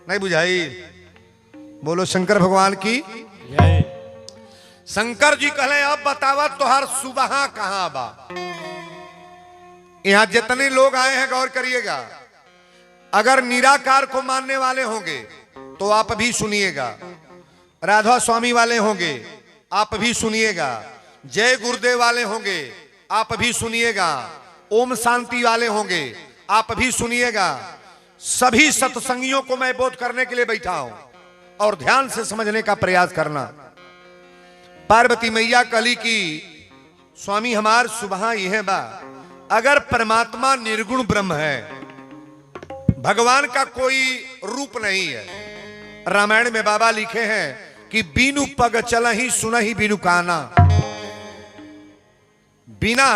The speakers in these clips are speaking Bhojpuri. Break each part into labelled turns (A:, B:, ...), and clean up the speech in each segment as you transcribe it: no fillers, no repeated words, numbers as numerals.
A: नहीं बुझाई? बोलो शंकर भगवान की
B: जय।
A: शंकर जी कहले अब बतावा तोहार सुबह कहां बा। यहां जितने लोग आए हैं गौर करिएगा, अगर निराकार को मानने वाले होंगे तो आप भी सुनिएगा, राधा स्वामी वाले होंगे आप भी सुनिएगा, जय गुरुदेव वाले होंगे आप भी सुनिएगा, ओम शांति वाले होंगे आप भी सुनिएगा। सभी सत्संगियों को मैं बोध करने के लिए बैठा हूं और ध्यान से समझने का प्रयास करना। पार्वती मैया कली की स्वामी हमार सुबह यह बा, अगर परमात्मा निर्गुण ब्रह्म है, भगवान का कोई रूप नहीं है। रामायण में बाबा लिखे हैं कि बीनु पग चल ही सुन ही बीनु काना। बिना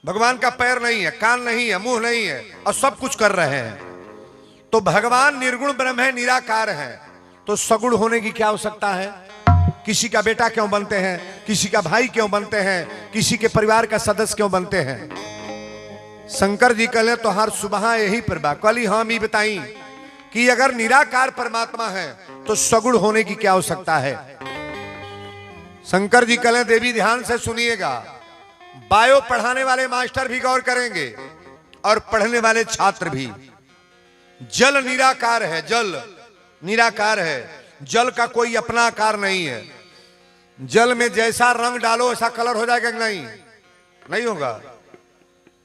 A: भगवान का पैर नहीं है, कान नहीं है, मुंह नहीं है और सब कुछ कर रहे हैं। तो भगवान निर्गुण ब्रह्म है, निराकार है, तो सगुण होने की क्या आवश्यकता है? किसी का बेटा क्यों बनते हैं, किसी का भाई क्यों बनते हैं, किसी के परिवार का सदस्य क्यों बनते हैं? शंकर जी कहले तो हर सुबह यही पर बा। कल ही हम ही बताई कि अगर निराकार परमात्मा है तो सगुण होने की क्या आवश्यकता है। शंकर जी कहले देवी ध्यान से सुनिएगा, बायो पढ़ाने वाले मास्टर भी गौर करेंगे और पढ़ने वाले छात्र भी। जल निराकार है, जल निराकार है, जल का कोई अपना आकार नहीं है। जल में जैसा रंग डालो ऐसा कलर हो जाएगा कि नहीं? नहीं होगा।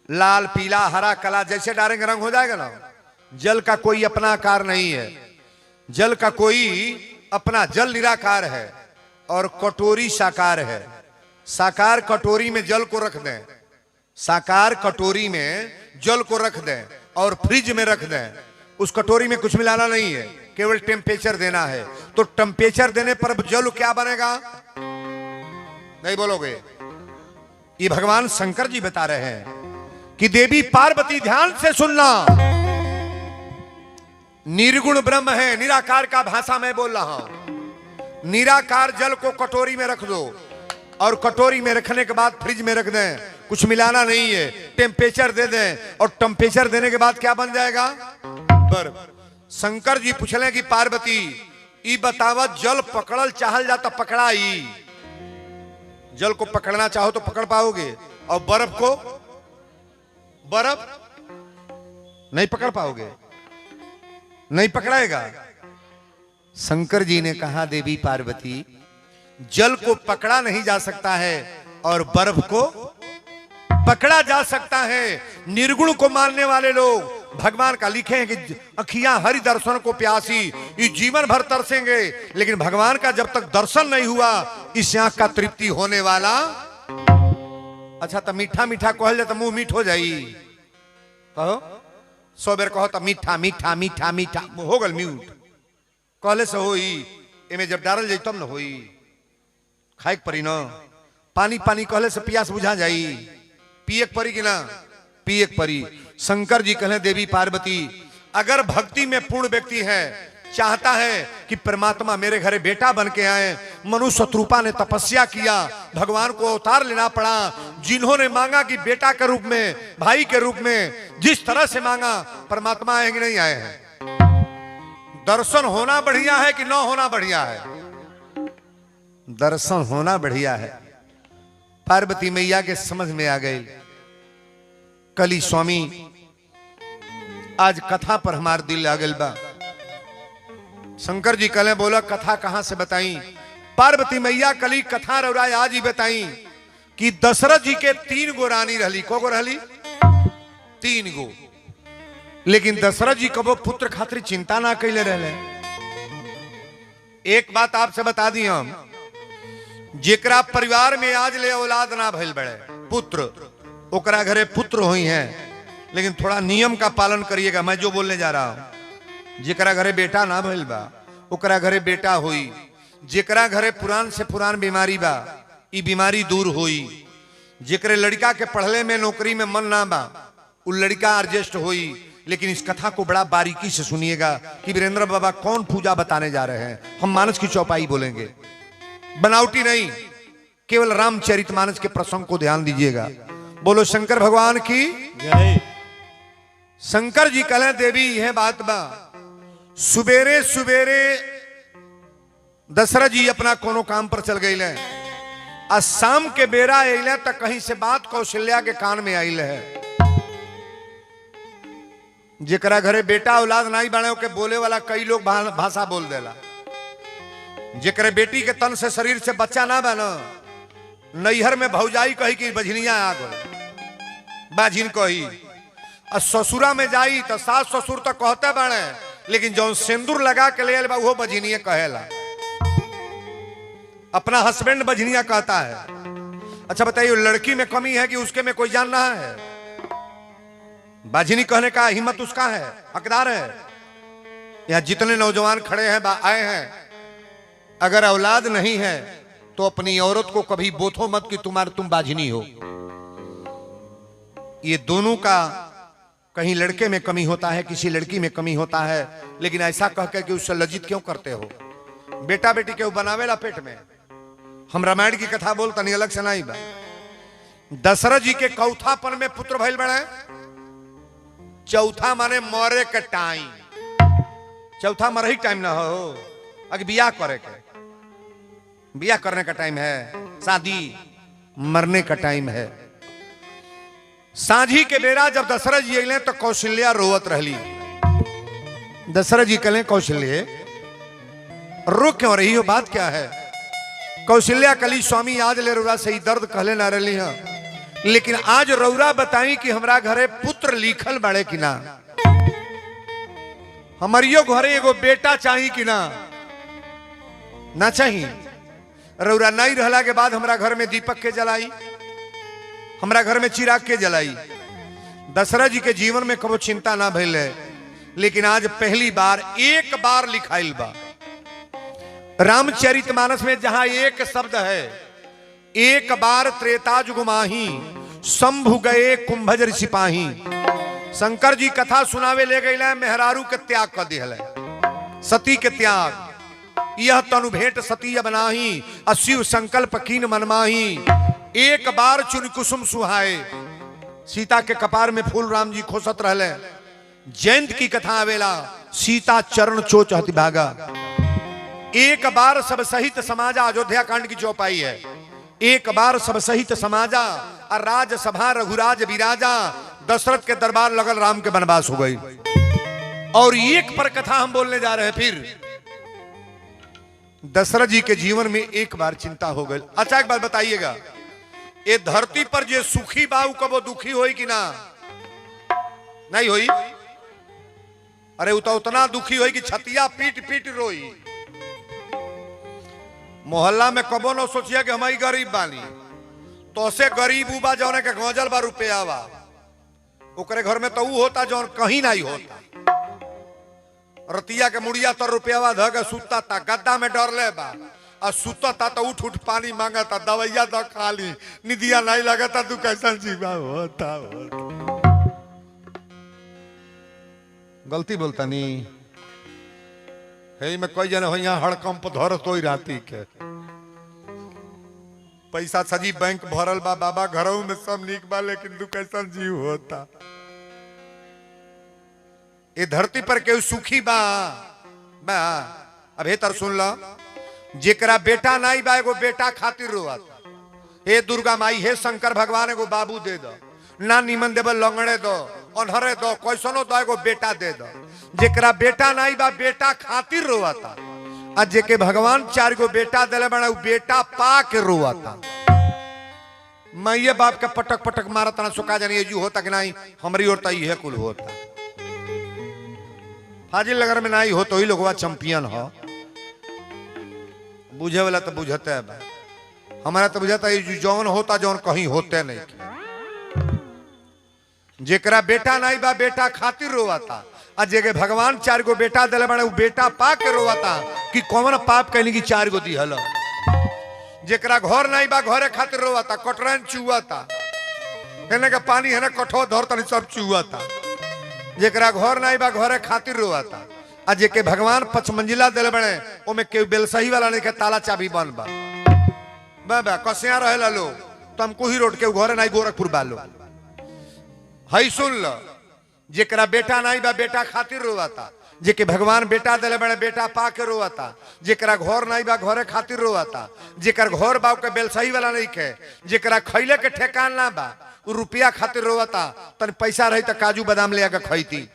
A: लाल पीला हरा काला जैसे डालेंगे रंग हो जाएगा ना। जल का कोई अपना आकार नहीं है, जल का कोई अपना, जल निराकार है और कटोरी साकार है। साकार कटोरी में जल को रख दें, साकार कटोरी में जल को रख दें और फ्रिज में रख दें, उस कटोरी में कुछ मिलाना नहीं है, केवल टेम्परेचर देना है। तो टेम्परेचर देने पर जल क्या बनेगा? नहीं बोलोगे? ये भगवान शंकर जी बता रहे हैं कि देवी पार्वती ध्यान से सुनना, निर्गुण ब्रह्म है, निराकार का भाषा मैं बोल रहा हूं। निराकार जल को कटोरी में रख दो और कटोरी में रखने के बाद फ्रिज में रख दें, कुछ मिलाना नहीं है, टेम्परेचर दे दें और टेम्परेचर देने के बाद क्या बन जाएगा? बर्फ। शंकर जी पूछले कि पार्वती ई बतावत जल पकड़ल चाहल जाता पकड़ाई, जल को पकड़ना चाहो तो पकड़ पाओगे और बर्फ को, बर्फ नहीं पकड़ पाओगे, नहीं पकड़ाएगा। शंकर जी ने कहा देवी पार्वती जल को पकड़ा नहीं जा सकता है और बर्फ को पकड़ा जा सकता है। निर्गुण को मानने वाले लोग भगवान का लिखे हैं कि अखियां हरि दर्शन को प्यासी, ये जीवन भर तरसेंगे, लेकिन भगवान का जब तक दर्शन नहीं हुआ इस आंख का तृप्ति होने वाला। अच्छा तो मीठा मीठा कहल जाए तो मुंह मीठ हो जाई, कहो 100 बेर कहो तो मीठा मीठा मीठा मीठा हो गल म्यूट कहले से होई। एमे जब डारल जाई तब न होई, खाए परी न। पानी पानी कहले से प्यास बुझा जाई, पिए परी कि ना? पिए परी। शंकर जी कहले देवी पार्वती अगर भक्ति में पूर्ण व्यक्ति है, चाहता है कि परमात्मा मेरे घरे बेटा बन के आए, मनुष्य शत्रुपा ने तपस्या किया, भगवान को अवतार लेना पड़ा, जिन्होंने मांगा कि बेटा के रूप में, भाई के रूप में, जिस तरह से मांगा परमात्मा आए कि नहीं आए हैं? दर्शन होना बढ़िया है कि न होना बढ़िया है? दर्शन होना बढ़िया है। पार्वती मैया के समझ में आ गई। कली स्वामी आज कथा पर हमार दिल आ गल बा। शंकर जी कहले बोला कथा कहां से बताई? पार्वती मैया कली कथा रौराय आज ही बताई कि दशरथ जी के 3 गो रानी रहली। को गो रहली? 3 गो। लेकिन दशरथ जी कबो पुत्र खातिर चिंता ना कैले रहले। एक बात आपसे बता दी हम, जेकरा परिवार में आज ले औलाद ना भइल बड़े पुत्र, ओकरा घरे पुत्र हुई हैं, लेकिन थोड़ा नियम का पालन करिएगा। मैं जो बोलने जा रहा हूं, जेकरा घरे बेटा ना भइल बा ओकरा घरे बेटा हुई, जेकरा घरे पुरान से पुरान बीमारी बा ई बीमारी दूर हुई, जेकरे लड़का के पढ़ले में नौकरी में मन ना बा उ लड़का एडजस्ट हुई। लेकिन इस कथा को बड़ा बारीकी से सुनिएगा कि वीरेंद्र बाबा कौन पूजा बताने जा रहे हैं। हम मानस की चौपाई बोलेंगे, बनावटी नहीं, केवल रामचरितमानस के प्रसंग को ध्यान दीजिएगा। बोलो शंकर भगवान की
B: जय।
A: शंकर जी कहले देवी यह बात बा सुबेरे सुबेरे दशरथ जी अपना कोनो काम पर चल गए। आ शाम के बेरा अल तो कहीं से बात कौशल्या के कान में आयल है। जेकरा घरे बेटा औलाद नहीं बने के बोले वाला कई लोग भाषा बोल देला। जेकरे बेटी के तन से शरीर से बच्चा ना बना, नैहर में भौजाई कही कि बझनिया आ गई, बाझिन कही। और ससुरा में जाई तो सास ससुर तो कहते बने, लेकिन जो सिंदूर लगा के ले बा वो बझनिया कहेला। अपना हस्बैंड बझनिया कहता है। अच्छा बताइए, लड़की में कमी है कि उसके में कोई जान रहा है? बाझिनी कहने का हिम्मत उसका है, हकदार है। यहां जितने नौजवान खड़े हैं आए हैं, अगर औलाद नहीं है तो अपनी औरत को कभी बोथो मत कि तुम बाझिनी हो। ये दोनों का कहीं लड़के में कमी होता है, किसी लड़की में कमी होता है, लेकिन ऐसा कहकर कि उससे लज्जित क्यों करते हो? बेटा बेटी क्यों बनावेला पेट में? हम रामायण की कथा बोलता नहीं, अलग से नहीं बा। दशरथ जी के चौथापन में पुत्र भइल बड़े। चौथा माने मरे के टाइम। चौथा मरे ही टाइम ना हो, अगर बियाह करे के, बियाह करने का टाइम है, शादी मरने का टाइम है। सांझी के बेरा जब दशरथ जी अले तो कौशल्या रोवत रहली। दशरथ जी कहले, कौशल्य रो क्यों रही हो, बात क्या है? कौशल्या कली, स्वामी आज ले रौरा सही दर्द कहले ना रही है, लेकिन आज रौरा बताई कि हमरा घरे पुत्र लिखल बड़े कि ना। हमारियो घरे एगो बेटा चाहिए कि ना? ना चाहिए। रौरा नहीं रहला के बाद हमरा घर में दीपक के जलाई, हमरा घर में चिराग के जलाई। दशरथ जी के जीवन में कबो चिंता ना भइल है, लेकिन आज पहली बार एक बार लिखाइल बा रामचरितमानस में, जहां एक शब्द है, एक बार त्रेता जुग माही शंभु गए कुंभजर सिपाही। शंकर जी कथा सुनावे ले गए, मेहरारू के त्याग कर दिया, सती के त्याग। यह तनु भेंट सती बनाही, अशिव संकल्प कीन मनमाही। एक बार चुन कुसुम सुहाए। सीता के कपार में फूल राम जी खोसत रहले। जयंत की कथा आवेला, सीता चरण चोच हति भागा। एक बार सब सहित समाजा, अयोध्या कांड की चौपाई है। एक बार सब सहित समाजा, और राजसभा रघुराज विराजा। दशरथ के दरबार लगल, राम के वनवास हो गई। और एक पर कथा हम बोलने जा रहे हैं। फिर दशरथ जी के जीवन में एक बार चिंता हो गई। अच्छा एक बात बताइएगा, ये धरती पर जो सुखी बाऊ कब वो दुखी होई कि ना? नहीं होई। अरे उतना दुखी होई कि छतिया पीट पीट रोई। मोहल्ला में कबो न सोचिया कि हमारी गरीब बानी, तो से गरीब उबा जौने के गौजल बा रुपया बा, ओकरे घर में तो ऊ होता जौन कहीं नहीं होता। रतिया के मुड़िया तर रुपया ध के सुता था, गद्दा में डर ले बा, और सुता था तो उठ उठ पानी मांगता, दवाइया तो खाली, निदिया नहीं लगता, तू कैसा जीवा होता। गलती बोलता नहीं है। मैं कोई जने हो यहाँ हड़कंप धर तो ही राती के पैसा सजी बैंक भरल बा, बाबा घरों में सब निक बा, लेकिन तू कैसा जीव होता। ये धरती पर केहू सुखी बा? अब हेतर सुन लो, जेकरा बेटा नहीं बा, एगो बेटा खातिर रोता। हे दुर्गा माई, हे शंकर भगवान, एगो बाबू दे दो। ना निमन देव लंगड़े दो, अनहरे दो, कैसनो दो, एगो बेटा दे दो। जेकरा बेटा नहीं बा, बेटा खातिर रोता। आज जेके भगवान 4 गो बेटा दिले बना, बेटा पा के रोता। मैं ये बाप के पटक पटक मारता ना, सुखा जानी जू होता कि नहीं? हमारी ओर तई है कुल होता। फाजिल नगर में नहीं हो तो ही लोगवा चैंपियन हो। बुझे वाला तो बुझते है, हमारा तो बुझाता है जौन होता जौन कहीं होते नहीं। जेकरा बेटा नहीं बा, बेटा खातिर रोवाता। आज जेके भगवान 4 गो बेटा दिले बने, बेटा पा के रोवाता कि कौन पाप कहनी कि 4 गो दिहल। जेकरा घर नहीं बा, घरे खातिर रोवाता, कटरन चुआता, हेने का पानी हेने कठो धरता सब चुआता। जेकरा घर नहीं बा, घरे खातिर रोवाता। आज जेके भगवान 5 मंजिला दिले बने, ओमे केहू बेलसही वाला नहीं के, ताला चाबी बन बा। बाबा कसिया रहेला लोग, तो हमको ही रोड के घरे नहीं, गोरखपुर बालो। हई सुन लो, जेकरा बेटा नहीं बा, बेटा खातिर रोवाता। जेके भगवान बेटा दिले बड़े बेटा पा के रोता, जेकरा घर नहीं बा घरे खातिर रोता, जेकर घर बा के बेलसही वाला नहीं के, जेकरा खैले के ठेकान ना बा उ रुपया खातिर रोता। तन पैसा रही तो काजू बादाम ले आके खैती,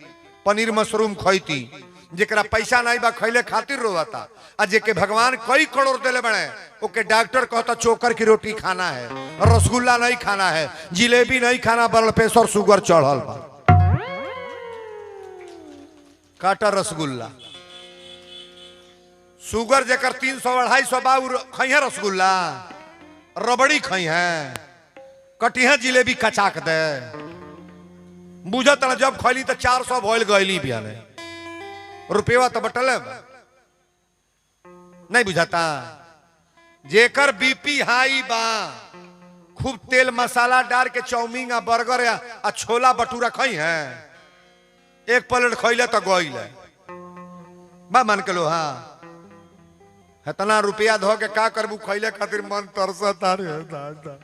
A: पनीर मशरूम खैती। जेकरा पैसा नहीं बा खैले खातिर रोता, आ जेके भगवान कई करोड़ दिले बड़े ओके डॉक्टर कहता चोकर की रोटी खाना है, रसगुल्ला नहीं खाना है, जिलेबी नहीं खाना, ब्लड प्रेशर शुगर चढ़ल बा, काटा रसगुल्ला। शुगर जेकर 300-250 बा खई है रसगुल्ला, रबड़ी खई है, कटी है जिलेबी कचाक दे। बुझत ना जब खैली तो 400 भइल गईली बियाने, रुपया तो बटल नहीं बुझाता। जेकर बीपी हाई बा खूब तेल मसाला डाल के चाउमीन आ बर्गर आ छोला भटूरा खई है, एक प्लेट खैले तो गईल बा मान के लो। हाँ इतना रुपया धो के का करबू, खैले खातिर मन तरसता रे दादा।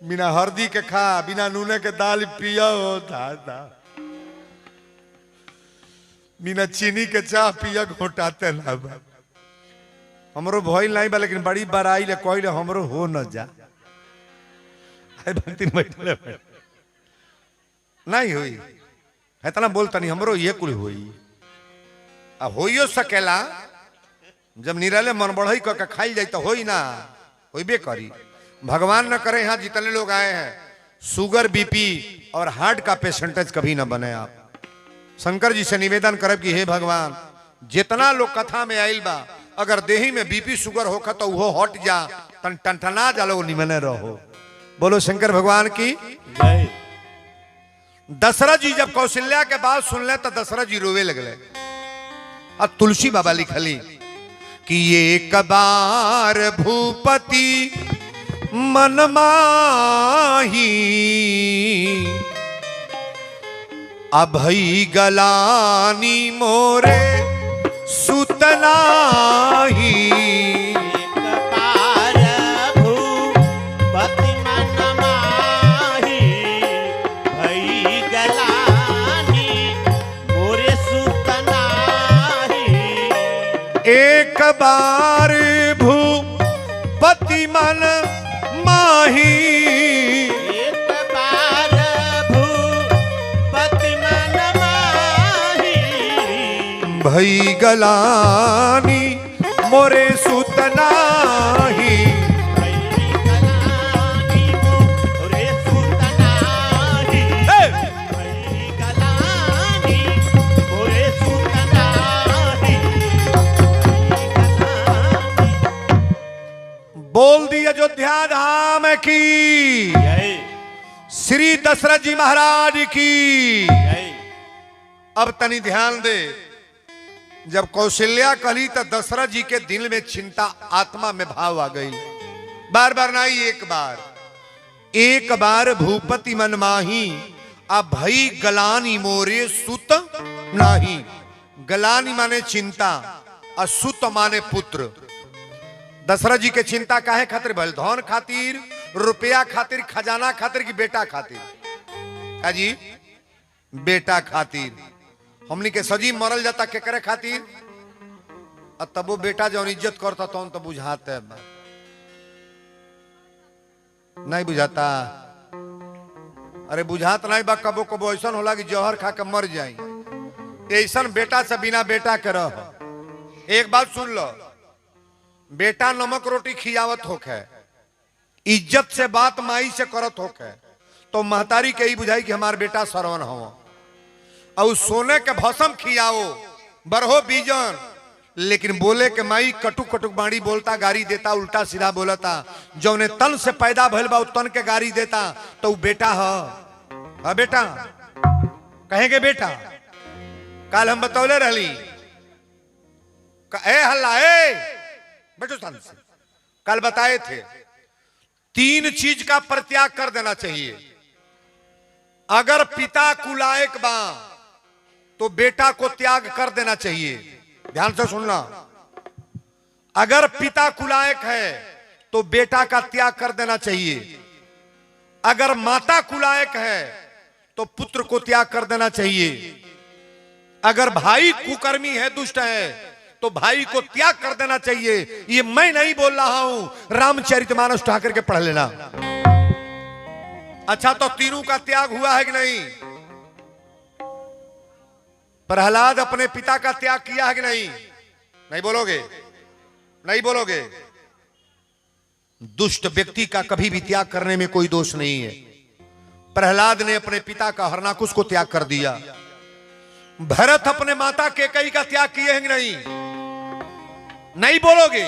A: बिना हल्दी के खा, बिना नूने के दाल पिया हो दादा, बिना चीनी के चाह पिया घोटाते ना बा। हमरो भइल नहीं बा, लेकिन बड़ी बड़ाई ले कोई हमरो हो न जा नहीं हुई इतना बोलता नहीं, हमरो ये कुल हुई आ होइयो सकेला। जब निराले मन बढ़ई के खाई जाए तो होई ना, होइबे करी। भगवान न करे यहाँ जितने लोग आए हैं शुगर बीपी और हार्ट का पेशेंटेज कभी ना बने। आप शंकर जी से निवेदन करब कि हे भगवान जितना लोग कथा में आइल बा, अगर देही में बीपी शुगर होगा तो वो हट जा, तन टनटना जालो निमने रहो। बोलो शंकर भगवान की जय। दशरथ जी जब कौशल्या के बात सुन ले तो दशरथ जी रोवे लगले। अब तुलसी बाबा लिखली कि एक बार भूपति मन माही, अभई गलानी मोरे सुतनाही।
B: एक बार भूपति मन माही, भई गलानी मोरे सुतनाही।
A: एक बार भूपति मन माही,
B: एक बार भूपति मन माही,
A: भई गलानी मोरे सुतनाही।
B: भई गलानी मोरे सुतनाही, भई गलानी मोरे सुतनाही।
A: बोल दी अयोध्या धाम की
B: जय,
A: श्री दशरथ जी महाराज की।
B: जय।
A: अब तनी ध्यान दे, जब कौशल्या कहली तो दशरथ जी के दिल में चिंता आत्मा में भाव आ गई। बार बार नहीं, एक बार। एक बार भूपति मन माही, अब भई गलानी मोरे सुत नाही। गलानी माने चिंता और सुत माने पुत्र। दशरथ जी के चिंता काहे खातिर भइल? धन खातिर, रुपया खातिर, खजाना खातिर कि बेटा खातिर? जी बेटा खातिर। हमनी के सजी मरल जाता केकरे खातिर? तब वो बेटा जौन इज्जत करता तो बुझाते नहीं बुझाता। अरे बुझात नहीं बा, कबो कबो ऐसा होला कि जहर खा के मर जाई। ऐसा बेटा से बिना बेटा के रह। एक बात सुन लो, बेटा नमक रोटी खियावत होके, इज्जत से बात माई से करत होके, तो महतारी के ही बुझाई कि हमार बेटा सरवन हो। और सोने के भसम खियाओ, बरहो बीजन, लेकिन बोले के माई कटु कटु बाणी बोलता, गारी देता, उल्टा सीधा बोलता। जौने तन से पैदा भइल बा तन के गारी देता, तो वो बेटा है बेटा कहेंगे बेटा। कल हम बतौले रहली ए हल्ला ए बैठो शांति से। कल बताए थे 3 चीज का परित्याग कर देना चाहिए। अगर पिता कुलायक बा तो बेटा को त्याग कर देना चाहिए। ध्यान से सुनना, अगर पिता कुलायक है तो बेटा का त्याग कर देना चाहिए। अगर माता कुलायक है तो पुत्र को त्याग कर देना चाहिए। अगर भाई कुकर्मी है, दुष्ट है, तो भाई को त्याग कर देना चाहिए। ये मैं नहीं बोल रहा हूं, रामचरितमानस उठा करके पढ़ लेना। अच्छा, तो तीनों का त्याग हुआ है कि नहीं? प्रहलाद अपने पिता का त्याग किया है कि नहीं? नहीं बोलोगे? नहीं बोलोगे? दुष्ट व्यक्ति का कभी भी त्याग करने में कोई दोष नहीं है। प्रहलाद ने अपने पिता का हरणाकुश को त्याग कर दिया। भरत अपने माता कैकेयी का त्याग किए हैं कि नहीं? नहीं बोलोगे?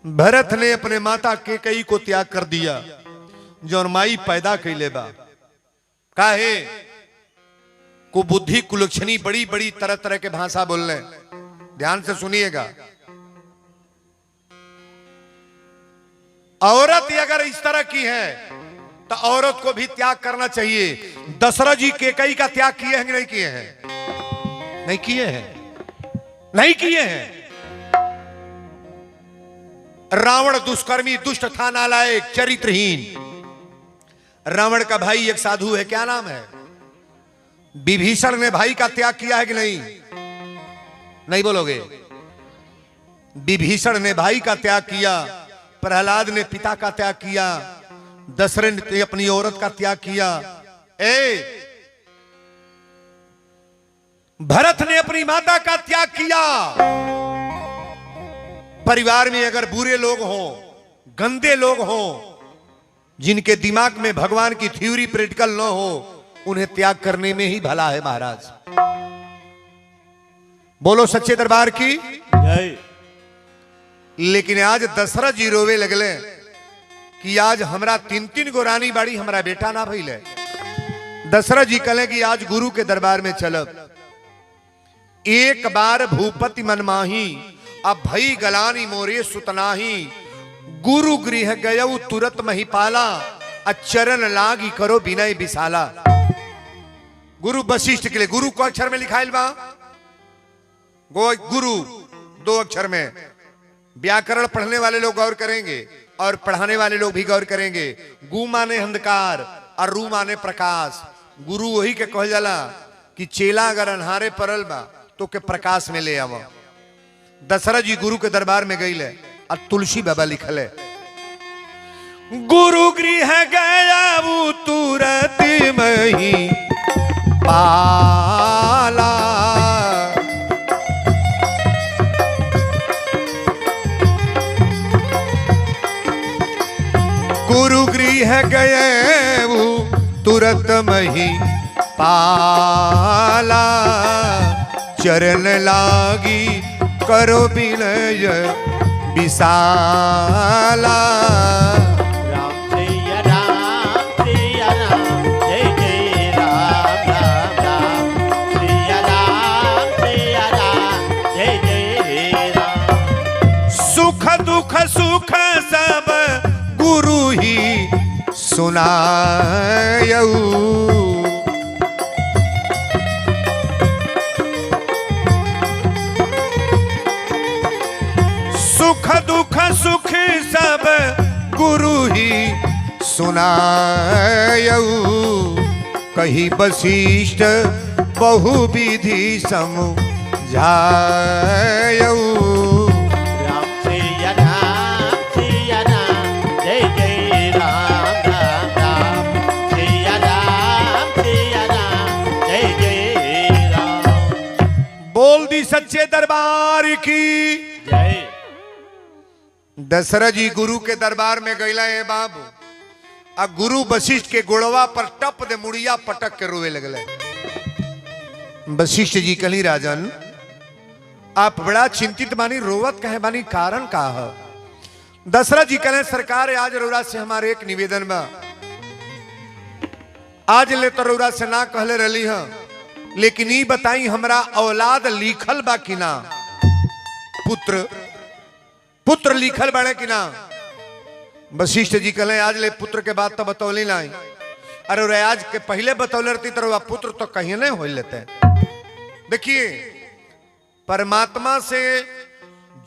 A: भरत ने अपने माता कैकेयी को त्याग कर दिया, जो माई पैदा कैले बा। काहे? को बुद्धि कुलक्षणी बड़ी बड़ी तरह तरह के भाषा बोल रहे, ध्यान से सुनिएगा। औरत अगर इस तरह की है तो औरत को भी त्याग करना चाहिए। दशरथ जी कैकेयी का त्याग किए हैं कि नहीं किए हैं? नहीं किए हैं, नहीं किए हैं। रावण दुष्कर्मी, दुष्ट था, नालायक, चरित्रहीन। रावण का भाई एक साधु है, क्या नाम है? विभीषण ने भाई का त्याग किया है कि नहीं? नहीं बोलोगे? विभीषण ने भाई का त्याग किया, प्रहलाद ने पिता का त्याग किया, दशरथ ने अपनी औरत का त्याग किया। भरत ने अपनी माता का त्याग किया। परिवार में अगर बुरे लोग हों, गंदे लोग हों, जिनके दिमाग में भगवान की थ्योरी प्रैक्टिकल न हो, उन्हें त्याग करने में ही भला है महाराज। बोलो सच्चे दरबार की
B: जय।
A: लेकिन आज दशरथ जी रोवे लगले कि आज हमरा 3-3 गो रानी बाड़ी, हमरा बेटा ना भइले। दशरथ जी कहले कि आज गुरु के दरबार में चलब। एक बार भूपति मनमाही, अब भई गलानी मोरे सुतनाही। गुरु गृह गयऊ तुरत महिपाला, अचरण लागी करो विनय विशाला। गुरु वशिष्ठ के लिए गुरु को अक्षर में लिखाइल बा, गुरु 2 अक्षर में। व्याकरण पढ़ने वाले लोग गौर करेंगे और पढ़ाने वाले लोग भी गौर करेंगे। गु माने अंधकार और रू माने प्रकाश। गुरु वही के कहल जाला कि चेला अगर अन्हारे परल बा तो के प्रकाश में ले आवा। दशरथ जी गुरु के दरबार में गईले और तुलसी बाबा लिखले, गुरु गृह गया वो तुरत मही पाला। गुरु गृह गए वो तुरत मही पाला। चरण लागी करो विनय विशाला।
B: राम जय राम, जय राम, जय जय राम राम राम। जय राम, जय राम, जय जय राम।
A: सुख दुख सुख सब गुरु ही सुनायऊ। सुख दुख सुख सब गुरु ही सुनायऊ। कही वशिष्ठ बहुविधि समझायऊ।
B: राम जय राम, जय राम, जय जय राम राम राम। जय राम, जय राम, जय जय राम।
A: बोल दी सच्चे दरबार की
B: जय।
A: दशरथ जी गुरु के दरबार में गईला है बाबू। अब गुरु वशिष्ठ के गुड़वा पर टप दे मुड़िया पटक के रोवे लगले। वशिष्ठ जी कहली, राजन आप बड़ा चिंतित बानी, रोवत कहे बानी, कारण का है? दशरथ जी कहले, सरकार आज रउरा से हमारे एक निवेदन बा। आज ले तो रउरा से ना कहले रही है, लेकिन ई बताई हमरा औलाद लिखल बा कि ना? पुत्र लिखल बाड़े कि ना? वशिष्ठ जी कहले, आज ले पुत्र के बात तो बतौली नहीं। अरे रे आज के पहले बतौले रहती तो पुत्र तो कहीं नहीं हो लेते। देखिए, परमात्मा से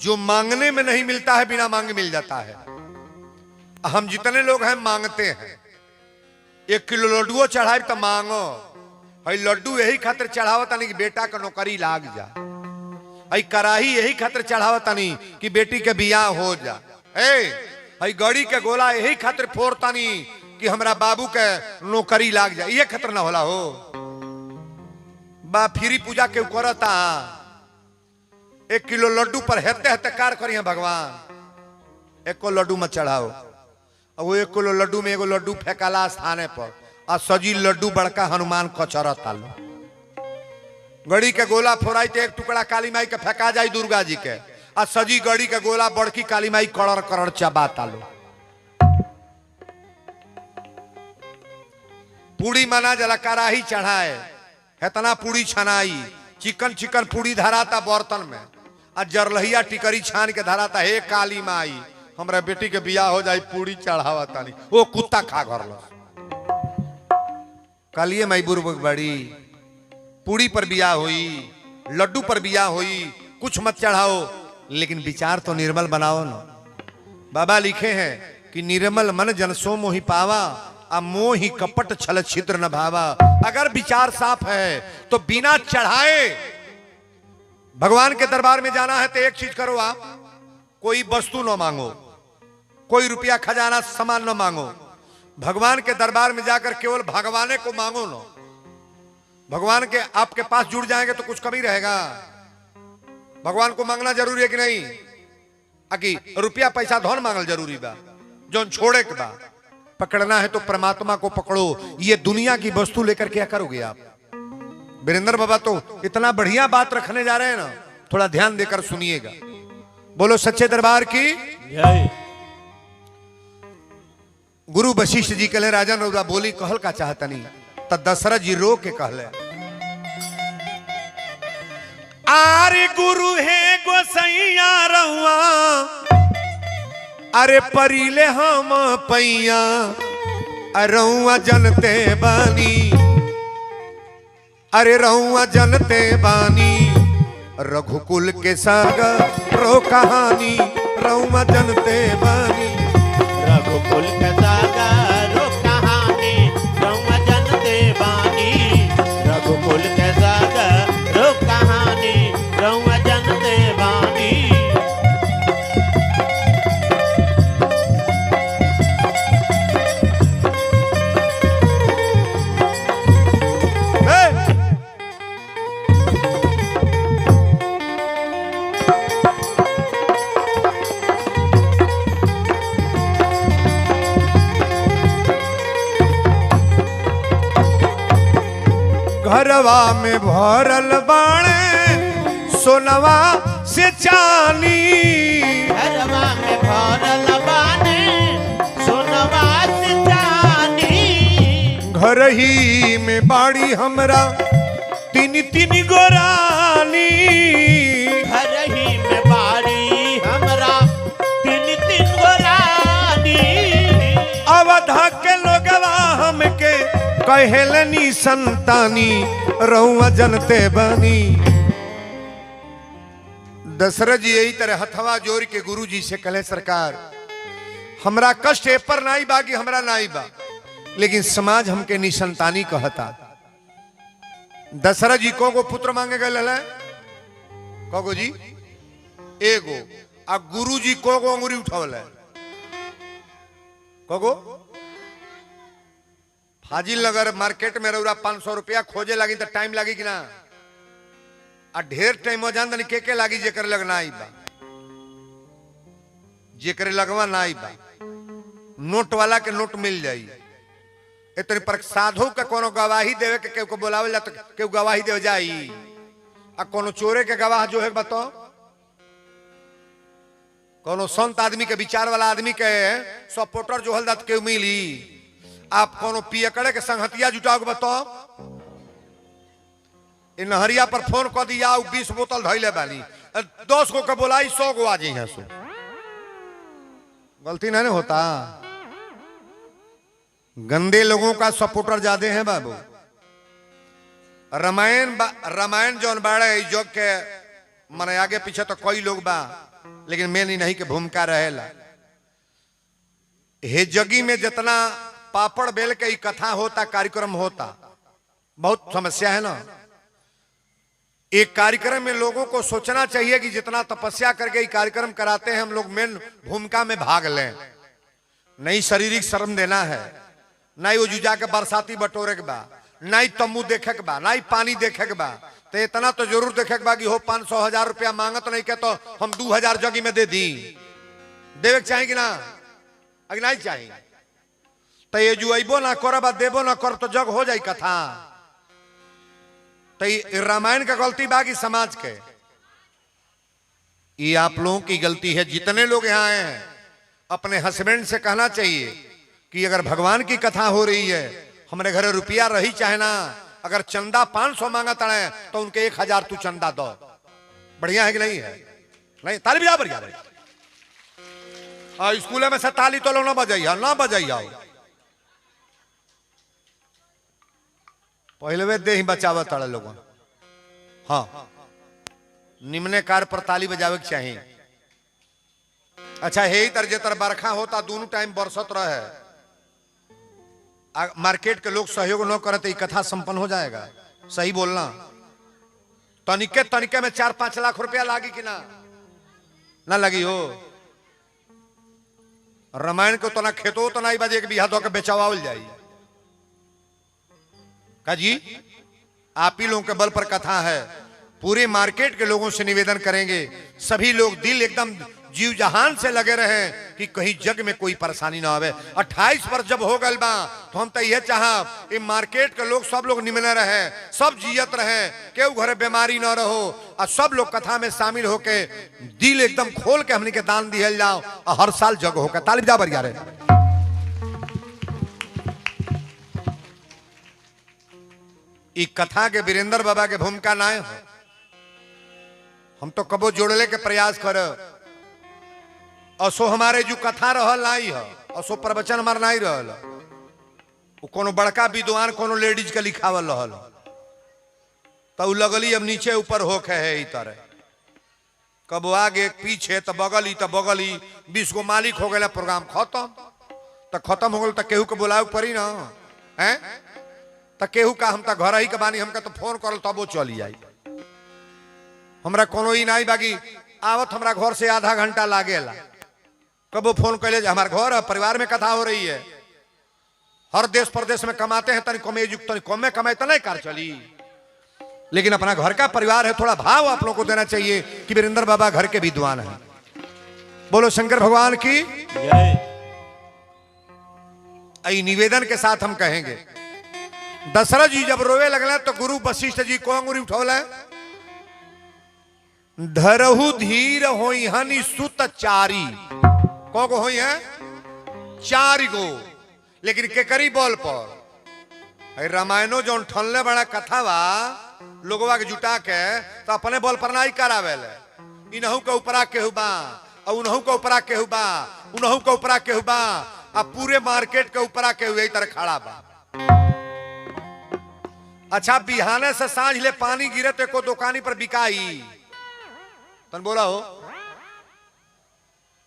A: जो मांगने में नहीं मिलता है, बिना मांगे मिल जाता है। हम जितने लोग हैं मांगते हैं। 1 किलो लड्डुओ चढ़ाए तो मांगो, हई लड्डू यही खातिर चढ़ावता नहीं कि बेटा का नौकरी लाग जा, हई कराही यही खातिर चढ़ावता नहीं कि बेटी के बियाह हो जा, हई गड़ी के गोला यही खातिर फोड़ता नहीं कि हमरा बाबू के नौकरी लाग जा। ये खतर ना होला हो बा फिरी पूजा के करता। 1 किलो लड्डू पर हेते हेते कार करिए भगवान। 1 लड्डू मत चढ़ाओ। अब वो 1 किलो लड्डू में एगो लड्डू फेंकाला स्थाने पर आ सजी लड्डू बड़का हनुमान कचरा तालो। गड़ी के गोला फोड़ाई तो 1 टुकड़ा काली माई के फेंका जाई दुर्गा जी के, आ सजी गड़ी के गोला बड़की काली माई कड़र कड़र चबा तालो। पूड़ी मना जला कराही चढ़ाए, इतना पूड़ी छनाई, चिकन चिकन पूड़ी धराता बर्तन में, आ जरलहिया टिकरी छान के धराता। हे काली माई हमरा बेटी के बियाह हो जाई, पूड़ी चढ़ावा तानी, वो कुत्ता खा घर लो। कालिए माई बुर्बक बड़ी, पूड़ी पर बियाह हुई, लड्डू पर बियाह हुई, कुछ मत चढ़ाओ, लेकिन विचार तो निर्मल बनाओ ना। बाबा लिखे हैं कि निर्मल मन जन सो मोहि पावा, आ मोहि कपट छल छिद्र न भावा। अगर विचार साफ है तो बिना चढ़ाए भगवान के दरबार में जाना है तो एक चीज करो, आप कोई वस्तु न मांगो, कोई रुपया खजाना सामान न मांगो। भगवान के दरबार में जाकर केवल भगवाने को मांगो ना। भगवान के आपके पास जुड़ जाएंगे तो कुछ कमी रहेगा। भगवान को मांगना जरूरी है कि नहीं? आकि रुपया पैसा धन मांगल जरूरी बा? जो छोड़े के बा पकड़ना है तो परमात्मा को पकड़ो। ये दुनिया की वस्तु लेकर क्या करोगे आप? वीरेंद्र बाबा तो इतना बढ़िया बात रखने जा रहे हैं ना, थोड़ा ध्यान देकर सुनिएगा। बोलो सच्चे दरबार की
B: जय।
A: गुरु वशिष्ठ जी कहले राजा नौरा बोली कहल का चाहता नहीं, तब दशरथ जी रो के कहले आरे गुरु है गोसैया रहुआ, अरे परिले हम पैया रहुआ जनते बानी, अरे रहुआ जनते बानी रघुकुल के सागर रो कहानी, रहुआ जनते बानी
B: रघुकुल के सागर रो कहानी, रहुआ जनते बानी रघुकुल के सागर रो कहानी, रहुआ जनते बानी।
A: घरवा में भरल बाणे सोनवा से चानी,
B: घरवा में भरल बाने सोनवा से चानी,
A: घर ही में बाड़ी हमरा तीन तीन गोरानी,
B: घर ही में बाड़ी हमरा तीन तीन गोरानी।
A: अवधा के लोगवा हमके कहेलनी संतानी रहुआ जनते बानी। दशरथ जी यही तरह हथवा जोड़ के गुरु जी से कहे सरकार हमरा कष्ट ए पर नाई बा कि हमरा नाई बा, लेकिन समाज हमके निसंतानी कहता। दशरथ जी को पुत्र मांगे गए को जी एगो, आ गुरु जी को अंगुरी उठावल है को हाजिल नगर मार्केट में रउरा 500 रुपया खोजे लगी तो टाइम लगी कि ना? आ ढेर टाइम जान तनी के लागी जेकर लगना आई बा, जेकर लगवा ना आई बा। नोट वाला के नोट मिल जाई। इतने पर साधु के कोनो गवाही देवे के केहू को बोलावे तो केहू गवाही देवे जाई, आ कोनो चोरे के गवाह जो है बताओ, कोनो संत आदमी के विचार वाला आदमी के सपोर्टर जो हल केहू मिली। आप कोनो पियकड़े के संगतिया जुटाओ बताओ, इन नहरिया पर फोन कर दिया 20 बोतल धैले बानी, 10 को के बोलाई 100 गो आ जाई है। सो गलती नहीं होता। गंदे लोगों का सपोर्टर ज्यादा है बाबू। रामायण जौन बाड़े जोग के मने आगे पीछे तो कई लोग बा, लेकिन मेन ही नहीं के भूमिका रहेला। हे जगी में जितना पापड़ बेल के कथा होता, कार्यक्रम होता, बहुत समस्या है ना। एक कार्यक्रम में लोगों को सोचना चाहिए कि जितना तपस्या करके कार्यक्रम कराते हैं हम लोग मेन भूमिका में भाग लें। नहीं शारीरिक श्रम देना है, नहीं वो जुजा के बरसाती बटोरे के बा, नहीं तम्बू देखे के बा, नहीं पानी देखे के बा। तो इतना तो जरूर देखे के बा कि हो 500-1000 रुपया मांगत नहीं के तो हम 2000 जगी में दे दी। देवे के चाहिए कि ना, अगर नहीं चाहिए तो ये जो अबो ना कर देबो ना कर तो जग हो जाए कथा। तो ये रामायण का गलती बाकी समाज के, ये आप लोगों की गलती है। जितने लोग यहाँ आए हैं अपने हस्बैंड से कहना चाहिए कि अगर भगवान की कथा हो रही है, हमारे घर रुपया रही चाहे ना, अगर चंदा 500 मांगा तड़े तो उनके 1000 तू चंदा दो। बढ़िया है कि नहीं है? नहीं ताली बजा बढ़िया भाई। स्कूल में से ताली तो लो ना बजाइया, ना बजाइया। पहले वे दे ही बचावा तड़े लोगों। हाँ, निम्ने कार पर ताली बजावे के चाहिए। अच्छा हे तरजे तर बरखा होता, दोनों टाइम बरसत रहे, मार्केट के लोग सहयोग न करे तो ये कथा संपन्न हो जाएगा। सही बोलना। तनिके तनिके में 4-5 लाख रुपया लागी कि ना, ना लगी हो। रामायण को तो ना खेतो तो ना ही बजे एक बिहा धो के बेचवावल जाई का जी। आप ही लोगों के बल पर कथा है। पूरे मार्केट के लोगों से निवेदन करेंगे, सभी लोग दिल एकदम जीव जहान से लगे रहे कि कहीं जग में कोई परेशानी ना आवे। 28 वर्ष जब हो गल बा तो हम तो यह चाह मार्केट के लोग सब लोग निमने रहे, सब जियत रहे, केहू घरे बीमारी ना रहो, और सब लोग कथा में शामिल होके दिल एकदम खोल के हमने के दान दिहल जाओ, और हर साल जग होकर ताली बजा बढ़िया रहे। ई कथा के वीरेंद्र बाबा के भूमिका ना हो, हम तो कबो जोड़ले के प्रयास कर। असो हमारे जो कथा रहल नहीं है, असो प्रवचन हमार नहीं रहल, वो कोनो बड़का विद्वान कोनो लेडीज के लिखावल रहल, तो लगली अब नीचे ऊपर होके है ई तरह, कबो आगे पीछे तो बगली 20 गो मालिक हो गया, प्रोग्राम खत्म। तो खत्म हो गल तो केहू के बुलावे पड़ी ना है, तो केहू का हम तो घर ही के बानी, हमका तो फोन करल तब वो चली आई। हमरा कोनो ही नहीं बाकी आवत हमरा घर से आधा घंटा लागेला, कबो फोन कैले हमारे घर परिवार में कथा हो रही है। हर देश प्रदेश में कमाते हैं, तनी कमे युक्त तनी कम में कमाए तो नहीं कार चली, लेकिन अपना घर का परिवार है, थोड़ा भाव आप लोगों को देना चाहिए कि वीरेंद्र बाबा घर के विद्वान हैं। बोलो शंकर भगवान की जय। निवेदन के साथ हम कहेंगे, दशरथ जी जब रोवे लगले तो गुरु वशिष्ठ जी को अंगुरी उठौले, धरहु धीर होई हनि सुत चारी। को होई है 4 गो, लेकिन के करी बोल पर रामायणो जो ठनले बड़ा कथा बा लोगवा के जुटा के तो अपने बोल पर नहीं करावेले। इनहू के ऊपरा केहू बा, और उनहू के ऊपरा केहू बा, उनहू के ऊपरा केहू बा, अब पूरे मार्केट के ऊपरा केहू यही तरह खड़ा बा। अच्छा बिहाने से सांझ ले पानी गिरे तो को दुकानी पर बिकाई, तन बोला हो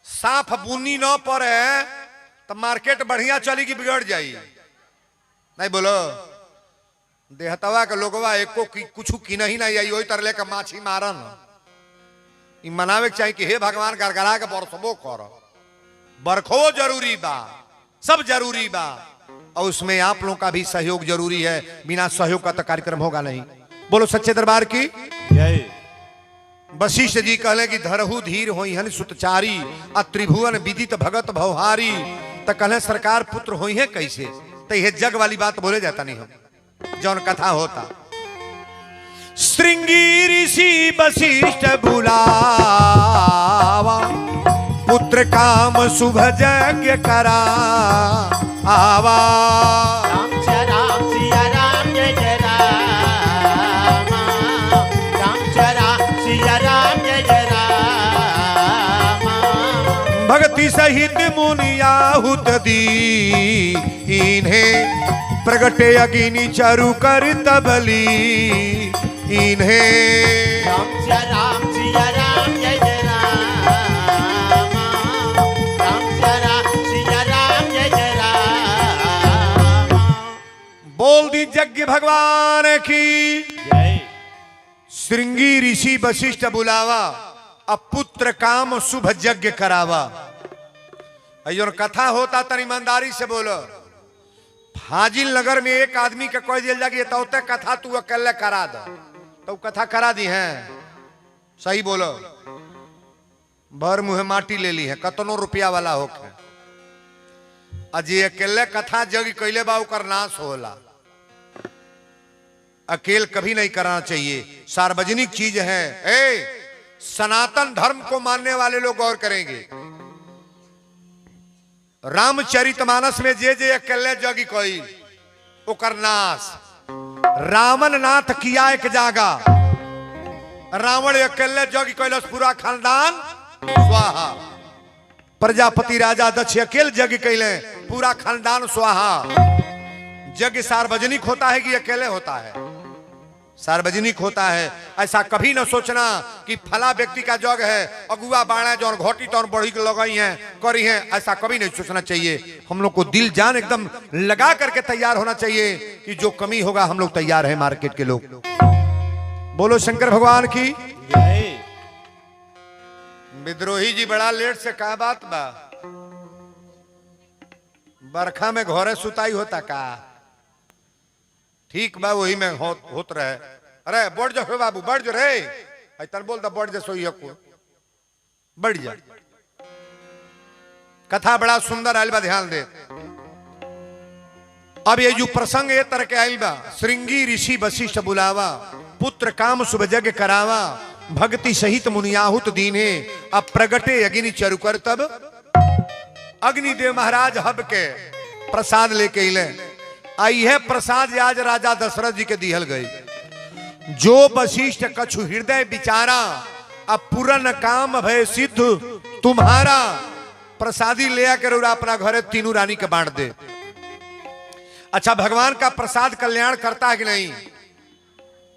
A: साफ बुनी न पड़े तो मार्केट बढ़िया चली कि बिगड़ जाई। नहीं बोलो देहतवा के लोगवा एको कुछ की नहीं आई, वही तरह लेकर माछी मारन। मनावे के चाहिए कि हे भगवान गड़गड़ा के बरसबो कर, बरखो जरूरी बा, सब जरूरी बा, और उसमें आप लोगों का भी सहयोग जरूरी है। बिना सहयोग का तो कार्यक्रम होगा नहीं। बोलो सच्चे दरबार की जय। वशिष्ठ जी कहले कि धरहु धीर होई हन सुतचारी, आ त्रिभुवन विदित भगत भवहारी। तो कहले सरकार पुत्र होई है कैसे, तो यह जग वाली बात बोले जाता नहीं हम जौन कथा होता। श्रृंगी ऋषि वशिष्ठ बुलावा, पुत्र काम शुभ यज्ञ करा आवा।
B: राम सिया राम जय जय राम, राम सिया राम जय जय राम।
A: भक्ति सहित मुनि आहुत दी, इन्हें प्रगटे अग्नि चारु कर तबली। इन्हें
B: राम सिया राम जय जय राम, राम सिया राम
A: बोल दी यज्ञ भगवान की।
B: जय।
A: श्रृंगी ऋषि वशिष्ठ बुलावा, अब पुत्र काम शुभ यज्ञ करावा। और कथा होता तन ईमानदारी से बोलो। फाजिल नगर में एक आदमी के कह दिया जाए तौते कथा तू अकेले करा दो, तो कथा करा दी है। सही बोलो। भर मुहे माटी ले ली है, कतनो रुपया वाला होके अजी अकेले कथा जग कैले बा ओकर नाश होला। अकेले कभी नहीं कराना चाहिए, सार्वजनिक चीज है। सनातन धर्म को मानने वाले लोग गौर करेंगे। रामचरितमानस में जे जे अकेले जगी कोई ओकर नाश। रावण नाथ किया एक जागा, रावण अकेले जगी कैलस पूरा खानदान स्वाहा। प्रजापति राजा दक्ष अकेले जग कैले पूरा खानदान स्वाहा। यज्ञ सार्वजनिक होता है कि अकेले होता है? सार्वजनिक होता है। ऐसा कभी न सोचना कि फला व्यक्ति का जग है, अगुआ बाणा जो घोटी तो बढ़ी लगाई हैं करी हैं, ऐसा कभी नहीं सोचना चाहिए। हम लोग को दिल जान एकदम लगा करके तैयार होना चाहिए कि जो कमी होगा हम लोग तैयार हैं। मार्केट के लोग बोलो शंकर भगवान की। विद्रोही जी बड़ा लेट से कहा बात बा, बरखा में घोरे सुताई होता का? ठीक बा वही में होत रहे। अरे बढ़ जाओ बाबू, बढ़ जो रे, तन बोलता बढ़ जा सोई को बढ़ जा। कथा बड़ा सुंदर आयल बा, ध्यान दे। अब ये जो प्रसंग ये तरह के आयल बा, श्रृंगी ऋषि वशिष्ठ बुलावा, पुत्र काम शुभ यज्ञ करावा, भक्ति सहित मुनियाहुत दीने, अब प्रगटे अग्नि चरुकर तब। अग्निदेव महाराज हब के प्रसाद लेके अले। आई है प्रसाद आज राजा दशरथ जी के दिहल गई। जो वशिष्ठ कछु हृदय विचारा, अब पूरन काम भय सिद्ध तुम्हारा। प्रसादी ले आकर अपना घरे तीनों रानी के बांट दे। अच्छा, भगवान का प्रसाद कल्याण करता है कि नहीं?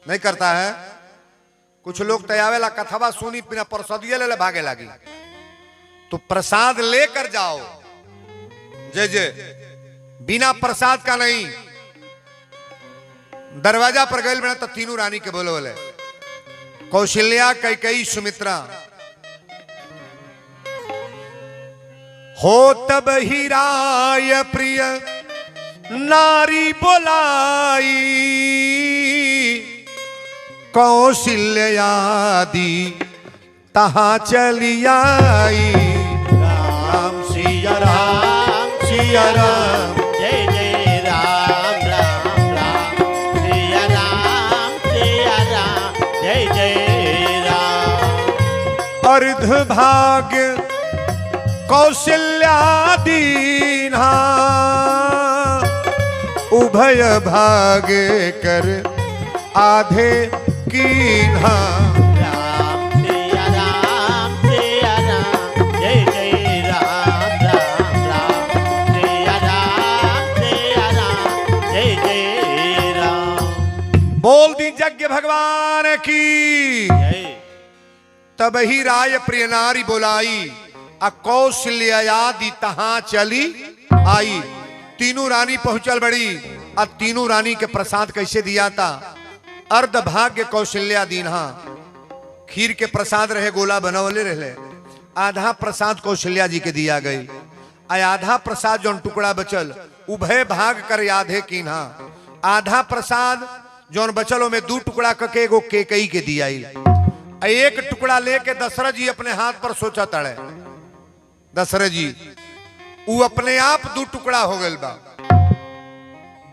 A: नहीं करता है। कुछ लोग तयावेला कथावा सुनी बिना प्रसादिया ले भागे लगी। तो प्रसाद लेकर जाओ। जय जय। बिना प्रसाद का नहीं। दरवाजा पर गए बना तो तीनों रानी के बोलो बोले, कौशल्या, कैकेयी, सुमित्रा। हो तब ही राय प्रिय नारी बोलाई, कौशल्यादि तहां चली आई।
B: राम सिया राम सिया राम, जय जय राम राम राम, सिया राम जय जय राम।
A: अर्ध भाग कौशल्या दीन्हा, उभय भाग कर आधे कीन्हा।
B: राम सिया राम, जय जय राम राम राम, सिया राम जय जय राम।
A: बोल दी यज्ञ भगवान की। तब ही राय प्रिय नारी बोलाई, आ कौशल्यादि तहां चली आई। तीनों रानी पहुंचल बड़ी। आ तीनों रानी के प्रसाद कैसे दिया था? अर्ध भाग्य कौशल्या दीन्हा। खीर के प्रसाद रहे, गोला बनवले रहे। आधा प्रसाद कौशल्या जी के दिया गई। आधा प्रसाद जो टुकड़ा बचल उभय भाग कर आधे कीन्हा। आधा प्रसाद जो बचल में 2 टुकड़ा करके एगो कैकेयी के दिया। एक टुकड़ा लेके दशरथ जी अपने हाथ पर सोचा तड़े। दशरथ जी वो अपने आप 2 टुकड़ा हो गए बा।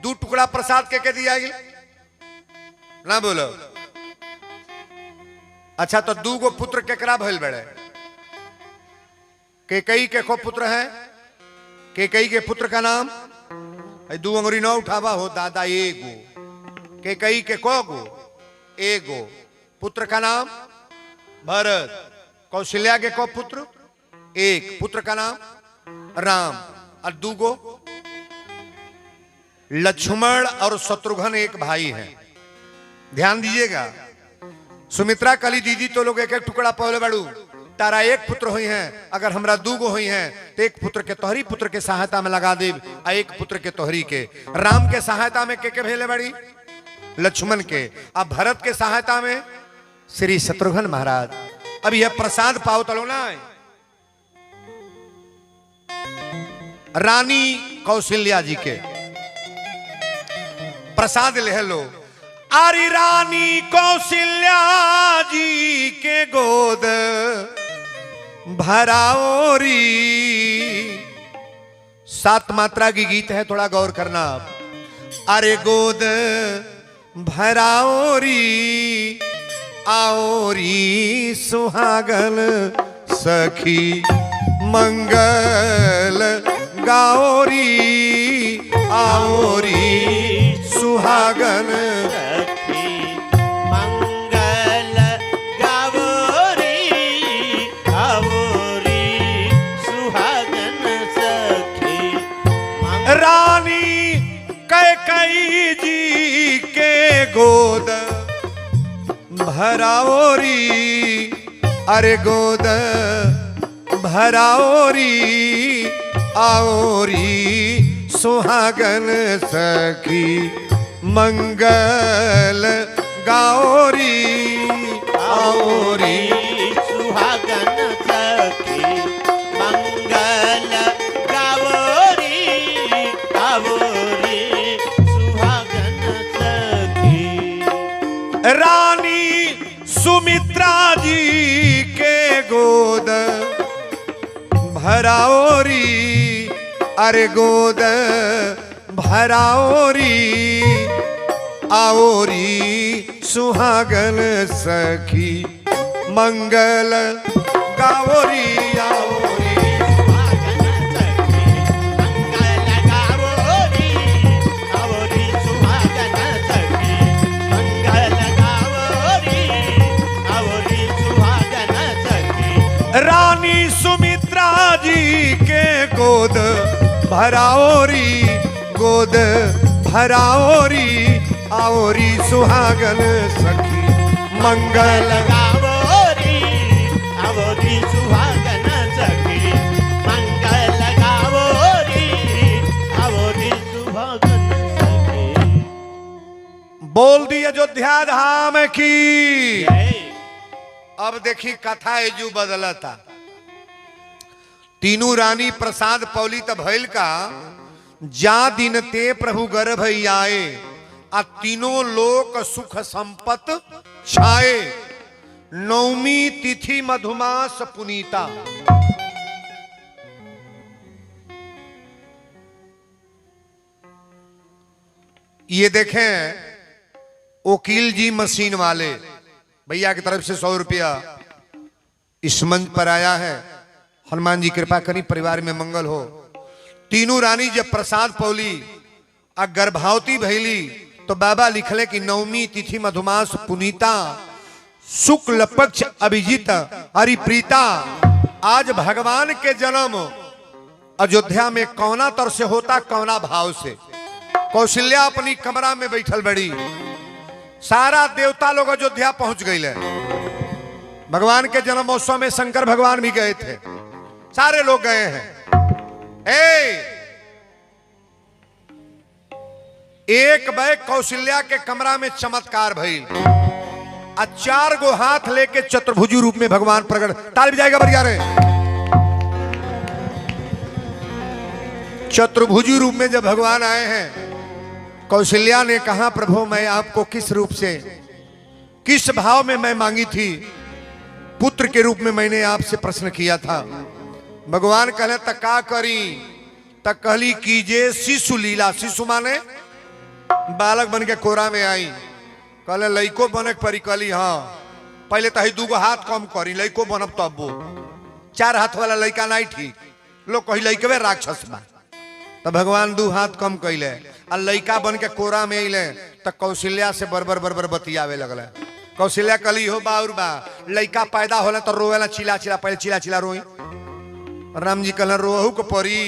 A: 2 टुकड़ा प्रसाद के दिया गया ना बोलो। अच्छा, तो 2 गो पुत्र केकरा भइल बड़े? कैकेयी के को पुत्र है? कैकेयी के पुत्र का नाम 2 अंगुरी न उठावा हो दादा, एगो। कैकेयी के को गो? एगो। पुत्र का नाम भरत। कौशल्या के को पुत्र? एक। पुत्र का नाम राम। और 2 गो लक्ष्मण और शत्रुघ्न एक भाई हैं। ध्यान दीजिएगा। सुमित्रा कली दीदी तो लोग एक एक टुकड़ा पहले बड़ू, तारा एक पुत्र हुई हैं, अगर हमरा दूगो हुई हैं तो एक पुत्र के तोहरी पुत्र के सहायता में लगा देव आ एक पुत्र के तोहरी के। राम के सहायता में के भेले बड़ी लक्ष्मण के, अब भरत के सहायता में श्री शत्रुघ्न महाराज। अब यह प्रसाद पाओ तलो ना। रानी कौशल्या जी के प्रसाद ले लो। अरे रानी कौशल्या जी के गोद भराओरी। 7 मात्रा की गीत है, थोड़ा गौर करना। अरे गोद भराओरी आओरी सुहागन सखी मंगल गाओरी आओरी सुहागन
B: सखी मंगल गावोरी गावोरी सुहागन सखी
A: रानी कैकेयी जी के गोद भराओरी। अरे गोद भराओरी आओरी सुहागन सखी मंगल गाओरी आओरी
B: सुहागन सखी मंगल गावोरी गावोरी सुहागन सखी।
A: रानी सुमित्रा जी के गोद भराओरी। अरे गोद भराओरी आओरी सुहागन सखी मंगल गाओरी आओरी
B: सुहागन सखी मंगल गावोरी गावोरी सुहागन सखी मंगल गावोरी गावोरी सुहागन सखी।
A: रानी सुमित्रा जी के गोद भराओरी गोद भराओरी आओरी सुहागन सखी मंगल
B: गावोरी गावोरी सुहागन सखी मंगल गावोरी गावोरी सुहागन सखी।
A: बोल दी अयोध्या धाम की।
B: जय।
A: अब देखी कथा एजू बदलता। तीनों रानी प्रसाद पौली तब भइल का जा दिन ते प्रभु गर्भ आए आ तीनों लोक सुख संपत छाए। नवमी तिथि मधुमास पुनीता। ये देखें वकील जी मशीन वाले भैया की तरफ से 100 रुपया इस मंच पर आया है। हनुमान जी कृपा करी परिवार में मंगल हो। तीनों रानी जब प्रसाद पौली आ गर्भावती भैली तो बाबा लिखले कि नवमी तिथि मधुमास पुनीता शुक्ल पक्ष अभिजीत हरिप्रीता। आज भगवान के जन्म अयोध्या में कौना तर से होता, कौना भाव से। कौशल्या अपनी कमरा में बैठल बड़ी, सारा देवता लोग अयोध्या पहुंच गए। भगवान के जन्म महोत्सव में शंकर भगवान भी गए थे, सारे लोग गए हैं। एक बैग कौशल्या के कमरा में चमत्कार भइल। 4 गो हाथ लेके चतुर्भुजी रूप में भगवान प्रकट। ताल भी जाएगा बढ़िया रे। चतुर्भुजी रूप में जब भगवान आए हैं, कौशल्या ने कहा प्रभु मैं आपको किस रूप से, किस भाव में मैं मांगी थी। पुत्र के रूप में मैंने आपसे प्रश्न किया था। भगवान कहले तक का करी, तक कहली कीजिए शिशु लीला। शिशु माने बालक बन के कोरा में आई। कहले लइको बने परी। कहली हाँ पहले तो 2 हाथ कम करी, लइको बनब तब। 4 हाथ वाला लइका नहीं ठीक, लोग कही लइकवे राक्षस बा। तो भगवान 2 हाथ कम कैले आ लइका बन के कोरा में अले। तो कौशल्या से बरबर बरबर बतियावे लगल। कौशल्या कहली हो बाउर बा, लइका पैदा होला तो रोवेला चिल्ला चिल्ला, पहले चिल्ला चिल्ला रोई। राम जी कहले रोहू को परी।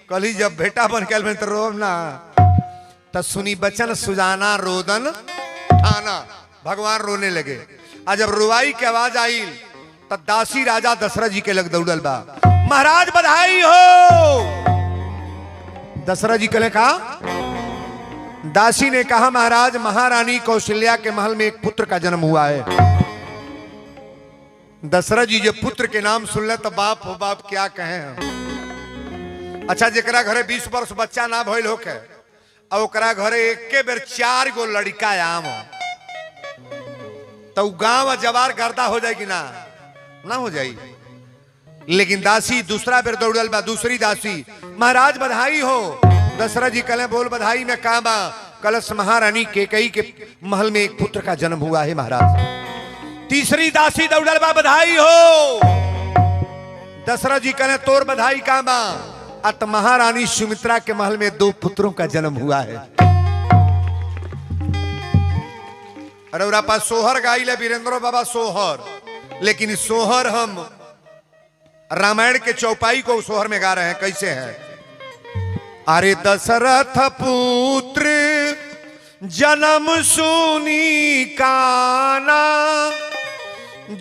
A: कहली जब बेटा बन के तो रो ना। तो सुनी बचन सुजाना रोदन ठाना। भगवान रोने लगे। आज जब रुवाई की आवाज आई तब दासी राजा दशरथ जी के लग दौड़ल बा, महाराज बधाई हो। दशरथ जी कले कहा, दासी ने कहा महाराज महारानी कौशल्या के महल में एक पुत्र का जन्म हुआ है। दशरथ जी जब पुत्र के नाम सुन ले तो बाप हो बाप क्या कहें हम। अच्छा जेकरा घरे 20 वर्ष बच्चा ना भइल होके और ओकरा घरे एके बेर 4 गो लड़का आम हो तो गांव जवार गर्दा हो जाएगी ना ना हो जाई। लेकिन दासी दूसरा बेर दौड़ल बा, दूसरी दासी, महाराज बधाई हो। दशरथ जी कले बोल बधाई में कहा बा, कलश महारानी कैकेयी के महल में एक पुत्र का जन्म हुआ है महाराज। तीसरी दासी दौड़ल बा, बधाई हो। दशरथ जी कले तोर बधाई कहा बा, अत महारानी सुमित्रा के महल में 2 पुत्रों का जन्म हुआ है। अरे उरा पास सोहर गाई ले वीरेंद्र बाबा सोहर, लेकिन सोहर हम रामायण के चौपाई को सोहर में गा रहे हैं। कैसे है? अरे दशरथ पुत्र जन्म सुनी काना,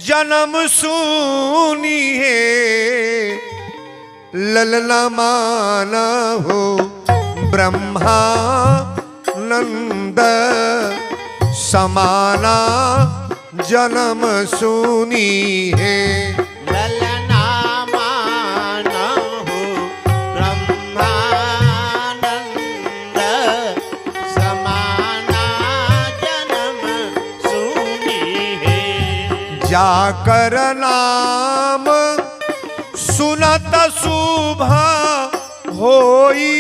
A: जन्म सुनी है ललना माना हो ब्रह्मा नंद समाना जन्म सुनी है।
B: ललना माना हो ब्रह्मानंद समाना जन्म सुनी है।
A: जाकर नाम सुनत शुभ होई,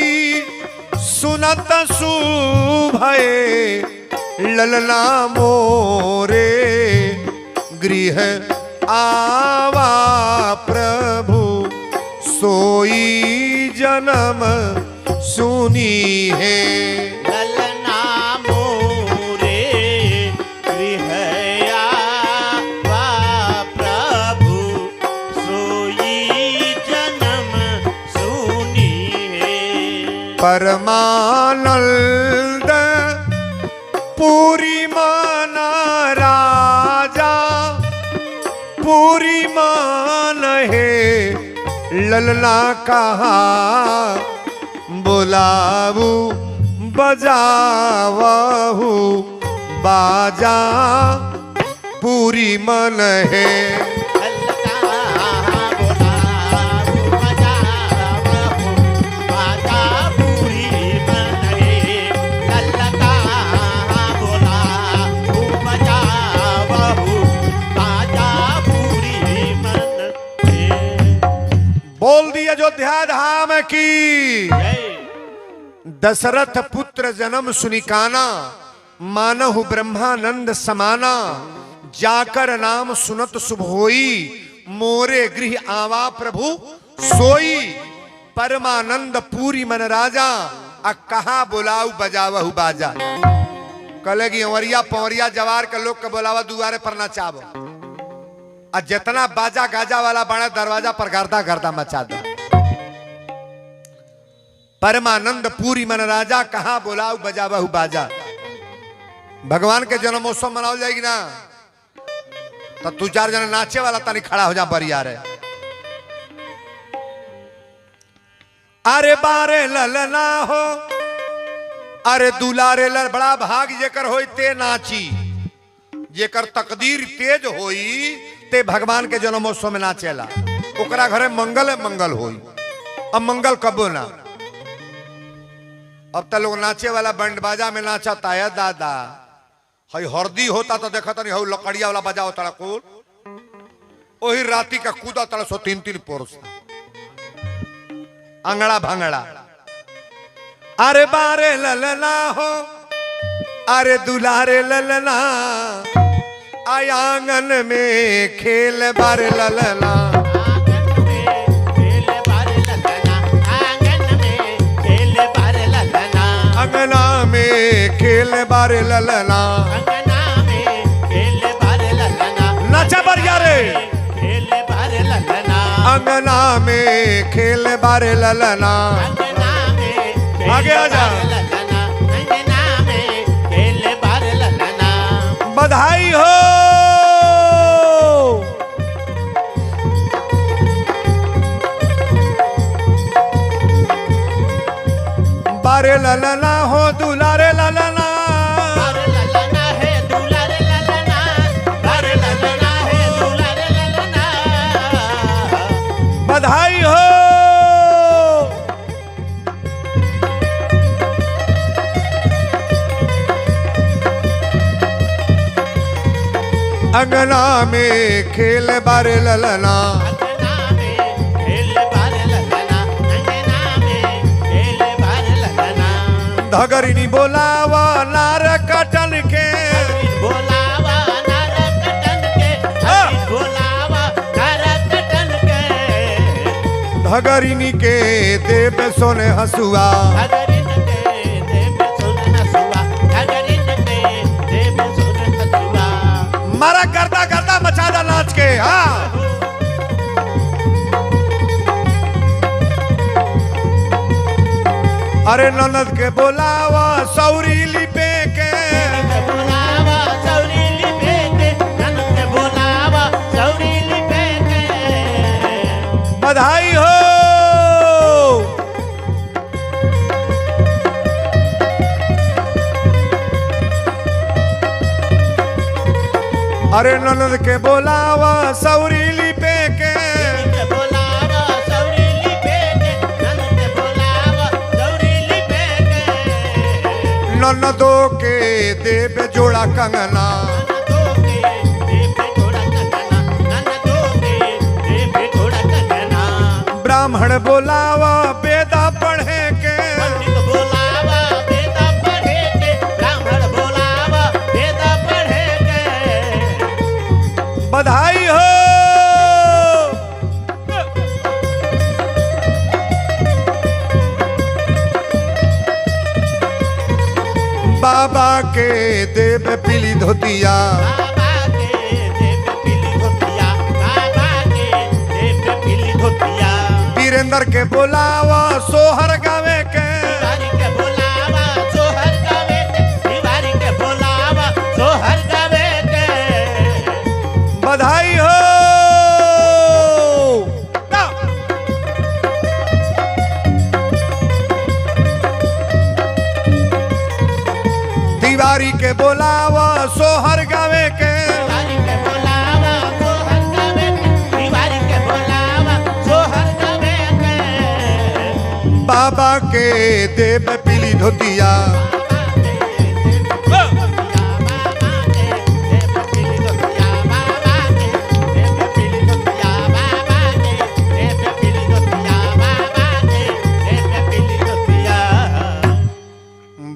A: सुनत शुभ ललना मोरे गृह आवा प्रभु सोई जन्म सुनी है।
B: ललना मोरे गृह आवा प्रभु सोई जन्म सुनी है।
A: परमानंद पूरी मान राजा, पूरी मान है ललना कहा बुलाऊ बजावहु बाजा पूरी मन है। बोल दिया अयोध्या धाम की। दशरथ पुत्र जन्म सुनिकाना, मानहु ब्रह्मानंद समाना, जाकर नाम सुनत शुभ होई, मोरे गृह आवा प्रभु सोई। परमानंद पूरी मन राजा, आ कहा बुलाऊ बजावहु बाजा। कलेगी अंवरिया पवरिया जवार के लोग के बोलावा दुआरे पर नचावो, आ जितना बाजा गाजा वाला बड़ा दरवाजा पर गर्दा गर्दा मचा दो। परमानंद पूरी मन राजा, कहा बुलाऊ बजावहु बाजा। भगवान के जन्मोत्सव मनाओ जाएगी ना तो 2-4 जने नाचे वाला तनी खड़ा हो जा बरिया रे। अरे बारे ललना हो, अरे दुलारे लल, बड़ा भाग जेकर होई ते नाची, जेकर तकदीर तेज होई ते भगवान के जन्मोत्सव में नाचेला। ओकरा घरे मंगल है मंगल होई, अब मंगल कबो ना। अब तो लोग नाचे वाला बैंड बाजा में नाचता है दादा। हई हरदी होता तो देखा नहीं, हई लकड़िया वाला बजा होता कुल, वही राती का कूदा तड़ा 103 पोरस अंगड़ा भंगड़ा। अरे बारे ललना हो, अरे दुलारे ललना, आय आंगन में खेल बारे ललना। अंगना में खेल बारे ललना,
B: अंगना में खेल बारे ललना।
A: नाचा बरिया रे।
B: खेल बारे ललना,
A: अंगना में खेल बारे ललना।
B: अंगना में
A: आगे आजा।
B: ललना, अंगना में खेल बारे ललना।
A: बधाई हो। दुलारे ललना हो दुलारे ललना,
B: बारे ललना है दुलारे ललना, बारे ललना है दुलारे ललना।
A: बधाई हो। अंगना में खेल बारे ललना,
B: अंगना में खेल बारे ललना, अंगना में खेल बारे ललना।
A: धगरिनी बोलावा नार कटन के,
B: बोलावा नार कटन के, बोलावा नार कटन के।
A: धगरिनी के देव सोने हसुआ,
B: धगरिन के देव सोने हसुआ, धगरिन के देव सोने हसुआ।
A: मारा करता करता मचादा नाच के। हाँ अरे ननद के बोलावा सौरी लिपे के,
B: बोलावा सौरी लिपे के, ननद के बोलावा सौरी लिपे के।
A: बधाई हो। अरे ननद के बोलावा सौरी लिपे के,
B: बोलावा सौरी लिपे के, ननद के बोलावा सौरी लिपे के।
A: ननदो के देव जोड़ा कंगना,
B: ननदो के देव जोड़ा कंगना, ननदो के देव जोड़ा कंगना।
A: ब्राह्मण बोलावा वेदा पढ़े के,
B: पंडित बोलावा वेदा पढ़े के, ब्राह्मण बोलावा वेदा पढ़े के।
A: बधाई हो। बाबा के देव पीली धोतिया,
B: बाबा के देव पीली धोतिया, बाबा के देव पीली धोतिया।
A: वीरेंद्र के बोलावा सोहर गावे के,
B: तिवारी के बोलावा सोहर गावे के, तिवारी के बोलावा सोहर गावे के।
A: बधाई हो। तिवारी के बोलावा सोहर गावे के,
B: तिवारी के बोलावा सोहर गावे के, तिवारी के बोलावा सोहर गावे के।
A: बाबा के देव पीली धोतिया,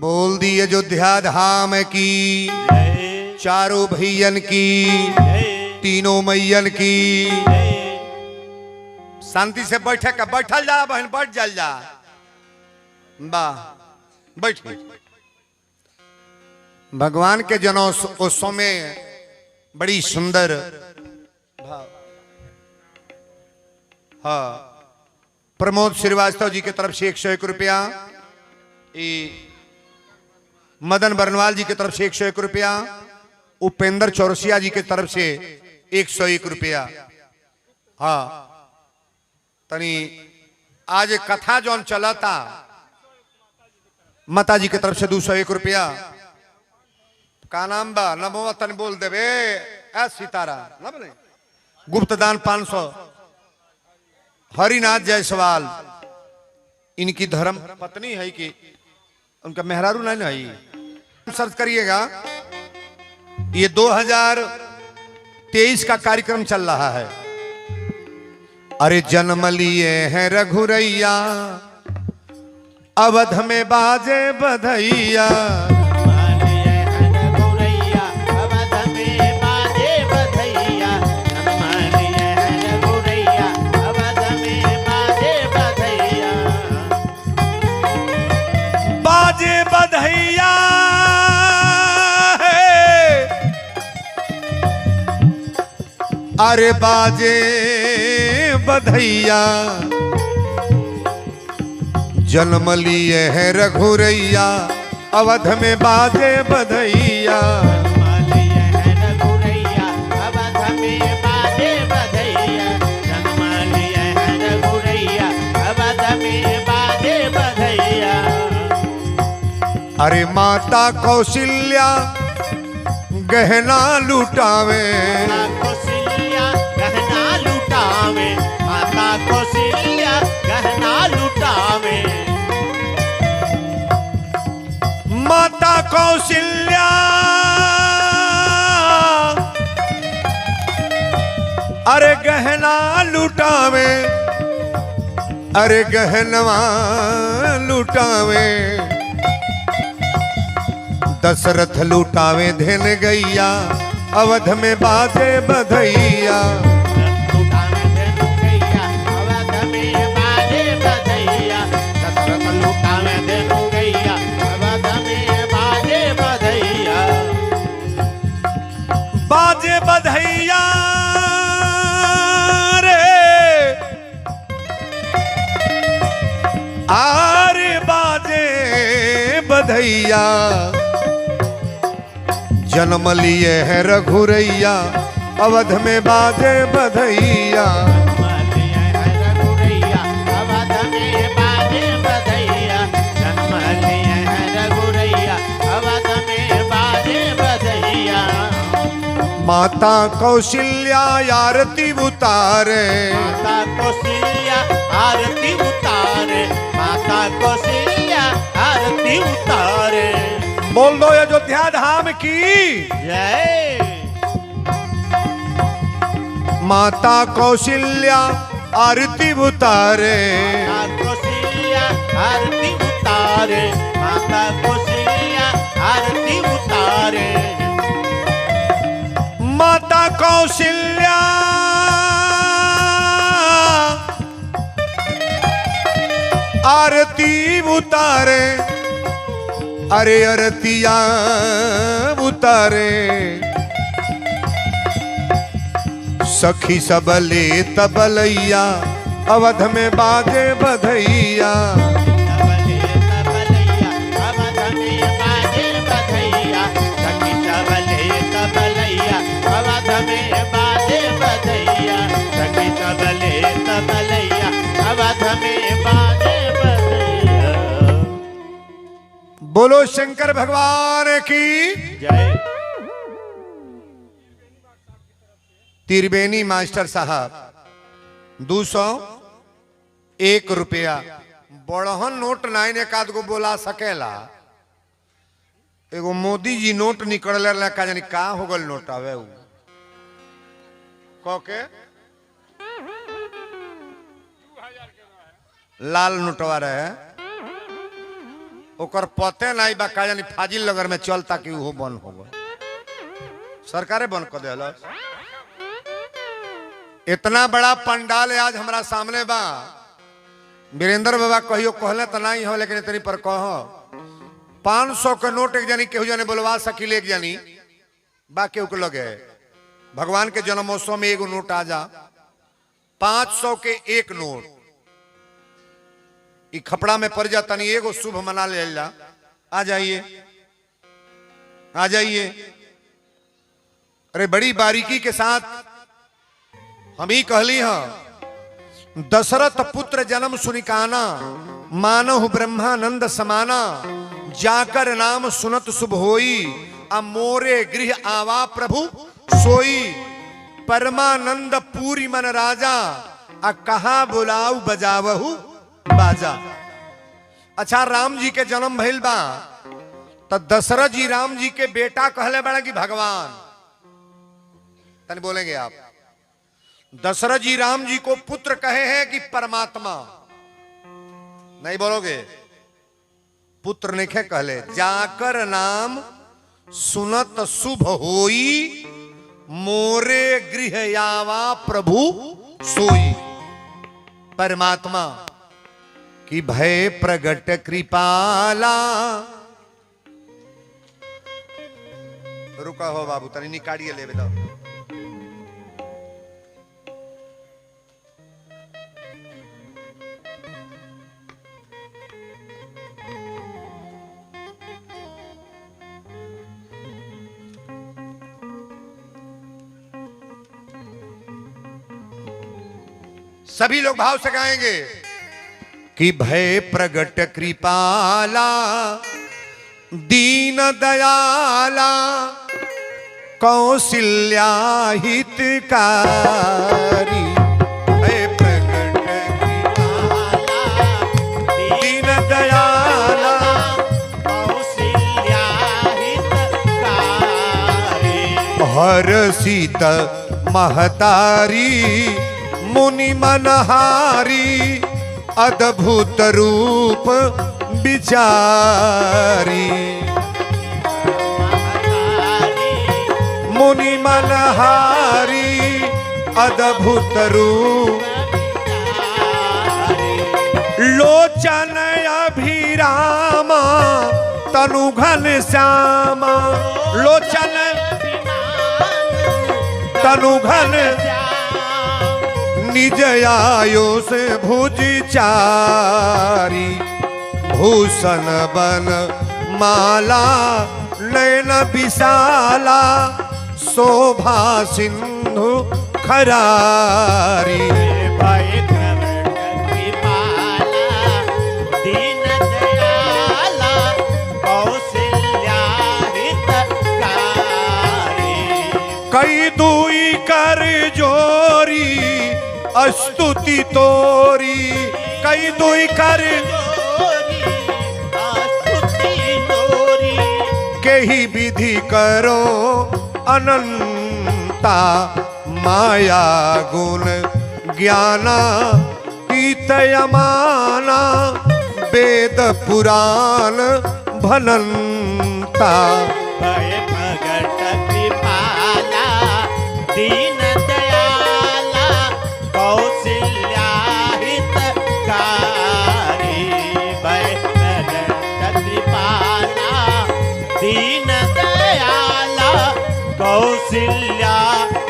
A: बोल दी अयोध्या धाम की, चारों भैयन की, तीनों मैयन की। शांति से बैठे का बैठल जा बहन, बैठ जल जा। वाह बैठ। भगवान के जनोत्सव में बड़ी सुंदर भाव। हाँ प्रमोद श्रीवास्तव जी की तरफ से 101 रुपया, मदन बरनवाल जी की तरफ से 101 रुपया, उपेंद्र चौरसिया जी की तरफ से 101 रुपया। हाँ तनी आज कथा जौन चलता माता जी की तरफ से 201 रुपया। का नाम बा नमो तन बोल देवे सितारा न बोले। गुप्तदान 500। हरिनाथ जायसवाल इनकी धर्म पत्नी है कि उनका मेहरारू नहीं है। सर्च करिएगा, ये 2023 का कार्यक्रम चल रहा है। अरे जन्म लिए हैं रघुरैया, अवध में बाजे बधैया। बाजे बधैया है, अरे बाजे बधैया, जन्म लिए हैं रघुरैया, अवध में बाजे बधैया। अरे माता कौशल्या गहना लुटावे,
B: कौशल्या गहना लुटावे, माता कौशल्या गहना लुटावे।
A: माता कौशल्या अरे गहना लुटावे, अरे गहनवा लुटावे। दशरथ लुटावे धेन गैया, अवध में बाजे बधैया।
B: लुटावे धेनु गैया, अवध में बाजे बधैया। दशरथ लुटावे धेनु गैया, अवध में बाजे बधैया।
A: बाजे बधैया रे, आरे बाजे बधैया। जन्म लिए है रघुरैया, अवध में बाजे बधैया।
B: जन्म लिए है रघुरैया, अवध में बाजे बधैया। जन्म लिए है रघुरैया, अवध में बाजे बधैया।
A: माता कौशल्या आरती उतारे,
B: माता कौशल्या आरती उतारे, माता कौशल्या आरती उतारे।
A: बोल दो अयोध्या धाम की
B: जय।
A: माता कौशल्या आरती उतारे,
B: माता कौशल्या आरती उतारे, माता कौशल्या आरती उतारे।
A: माता कौशल्या आरती उतारे, अरे आरतिया उतारे। सखी सबले तबलैया, अवध में बाजे बधैया।
B: तबले तबलैया, अवध में बाजे बधैया। सखी तबले तबलैया, अवध में बाजे बधैया। सखी तबले तबलैया, अवध में बाजे बधैया।
A: बोलो शंकर भगवान की
B: जय।
A: त्रिवेणी मास्टर साहब 201 रुपया। बड़हन नोट नाइन एक आध गो बोला सकेला। एगो मोदी जी नोट निकल का जानी का हो गल नोट आवे उ के लाल नोटवा रहे, ओकर पते नहीं बा का जानी फाजिल नगर में चलता कि वो बंद हो गए। सरकारे बंद कर दिया। इतना बड़ा पंडाल आज हमारा सामने बा। वीरेंद्र बाबा कहियो कहले तो नहीं हो, लेकिन इतनी पर कहो 500 के नोट एक जानी केहू जाने बोलवा सकिले, एक जानी बाकी के लगे भगवान के जन्मोत्सव में एगो नोट आ जा। 500 के एक नोट ई खपड़ा में पड़ जाता नहीं, एगो शुभ मना ले जा। आ जाइए, आ जाइए। अरे बड़ी बारीकी के साथ हम ही कहली हाँ। दशरथ पुत्र जन्म सुनिकाना, मानहु ब्रह्मानंद समाना। जाकर नाम सुनत शुभ होई, आ मोरे गृह आवा प्रभु सोई। परमानंद पूरी मन राजा, आ कहा बुलाऊ बजावहु बाजा। अच्छा, राम जी के जन्म भइल बा तो दशरथ जी राम जी के बेटा कहले बड़ा कि भगवान। तनी बोलेंगे आप? दशरथ जी राम जी को पुत्र कहे हैं कि परमात्मा? नहीं बोलोगे? पुत्र नहीं खे कहले। जाकर नाम सुनत शुभ होई, मोरे गृह आवा प्रभु सोई। परमात्मा कि भय प्रगट कृपाला। रुका हो बाबू, तनी निकालिए ले बेटा। सभी लोग भाव से गाएंगे कि भय प्रगट कृपाला, दीन दयाला कौशल्या हितकारी, है प्रगट कृपाला दीन दयाला
B: कौशल्या हितकारी।
A: हर्षित महतारी मुनि मनहारी, अद्भुत रूप विचारी। मुनि मनहारी अद्भुत रूप, लोचन अभिरामा तनु घन श्यामा, लोचन तनु घन निज आयो से भुज चारी। भूषण बन माला नयन विशाला, शोभा सिंधु खरारी।
B: भय प्रगट कृपाला दीन दयाला कौशल्या हितकारी।
A: कई दुई कर जोरी स्तुति तोरी, कई दुई कर केही विधि करो अनंता। माया गुण ज्ञाना तीतयमाना, वेद पुराण भनंता।
B: भय प्रगट कृपाला दीन दयाला कौशल्या हितकारी। भय प्रगट कृपाला दीन दयाला कौशल्या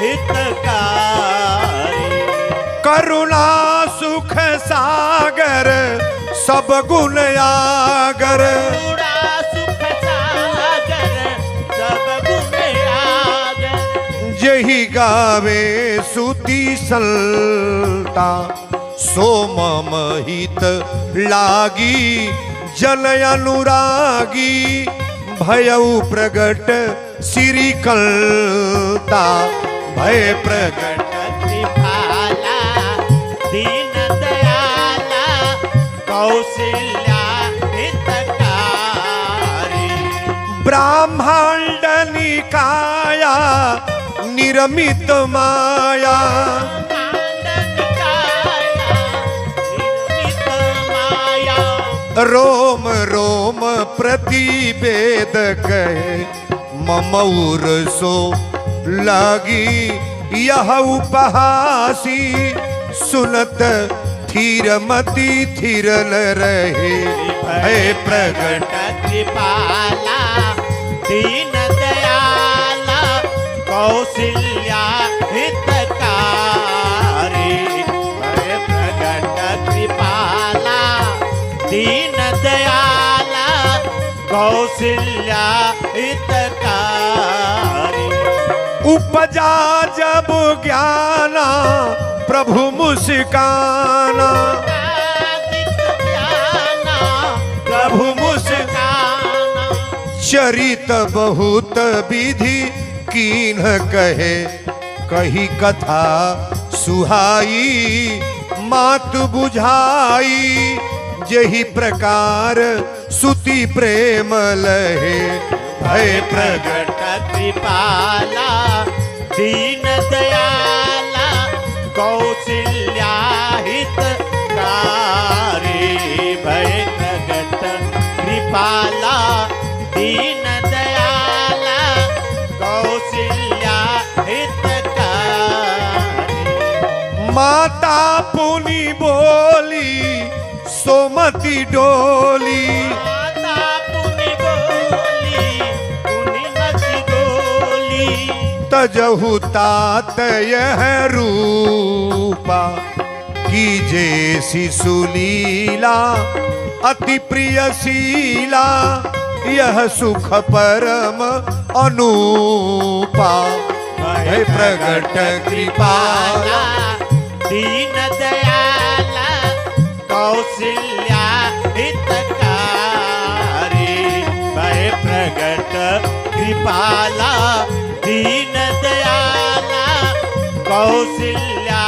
B: हितकारी।
A: करुणा सुख सागर सब गुण आगर,
B: करुणा सुख सागर सब गुण आगर।
A: जही गावे सुती सलता, सो मम हित लागी जन अनुरागी। भयउ प्रगट श्री कलता, भय प्रगट
B: कृपाला दीन दयाला कौशल्या हितकारी।
A: ब्रह्मांड निकाया निर्मित माया,
B: निर्मित माया।
A: रोम रोम प्रतिवेद कहे ममऊर सो लागी। यह उपहासी सुनत थीर मति थीर न रहे। है प्रगट
B: कृपाला दीन दयाला कौशल्या हितकारी। भय प्रगट कृपाला दीन दयाला कौशल्या हितकारी।
A: उपजा जब ज्ञाना प्रभु मुस्काना, प्रभु मुस्काना। चरित बहुत विधि कीन्ह कहे, कही कथा सुहाई मात बुझाई। जही प्रकार सुति प्रेम लहे, भय प्रगट
B: कृपाला दीन दयाला कौशल्या हितकारी। भय प्रगट कृपाला दीन दयाला कौशल्या हितकारी।
A: माता पुनि बोली सोमति डोली,
B: माता पुनि बोली पुनिमति डोली।
A: तजहु तात यह रूपा, कीजे शिशु लीला अति प्रियशीला। यह सुख परम अनूपा, है प्रगट कृपाला
B: दीन दयाला कौशल्या हितकारी। भय प्रगट कृपाला दीन दयाला कौशल्या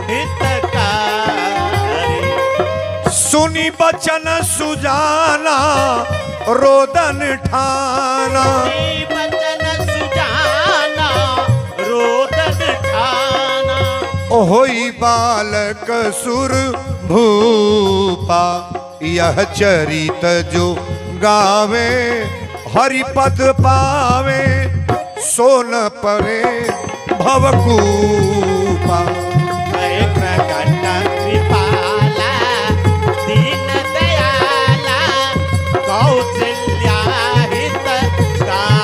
B: हितकारी।
A: सुनी बचन सुजाना रोदन ठाना,
B: बचन सुजाना रोदन ठाना।
A: होई बालक सुर भूपा, यह चरित जो गावे हरिपद पावे, सोन परे भवकूपा।
B: प्रकट कृपाला दीन दयाला कौशल्या हितकारी।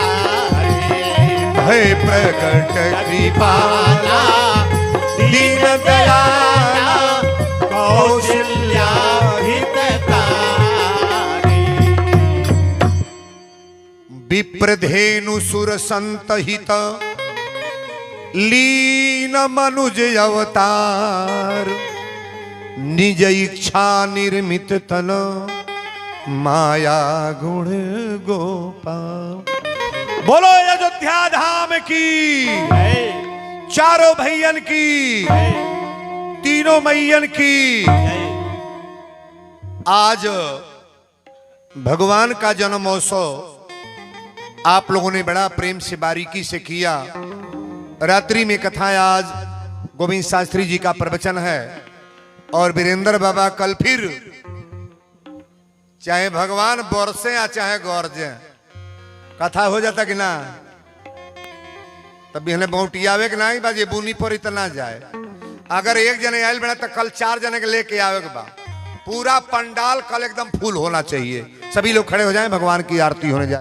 A: है प्रकट कृपाला दीन दयाला
B: कौशल्या हितकारी।
A: विप्रधेनु सुर संत हित, लीन मनुज अवतार, निज इच्छा निर्मित तन, माया गुण गोपाल। बोलो अयोध्या धाम की, चारों भैयन की, तीनों मैयन की। आज भगवान का जन्मोत्सव आप लोगों ने बड़ा प्रेम से बारीकी से किया। रात्रि में कथाएं आज गोविंद शास्त्री जी का प्रवचन है और वीरेंद्र बाबा कल फिर, चाहे भगवान बरसे या चाहे गरजे, कथा हो जाता कि ना। तब हमें बहुटियावे के ना बाजे बुनी पर इतना जाए। अगर एक जने आयल बना तो कल 4 जने के लेके आवे के बा। पूरा पंडाल कल एकदम फुल होना चाहिए। सभी लोग खड़े हो जाएं, भगवान की आरती होने जाए।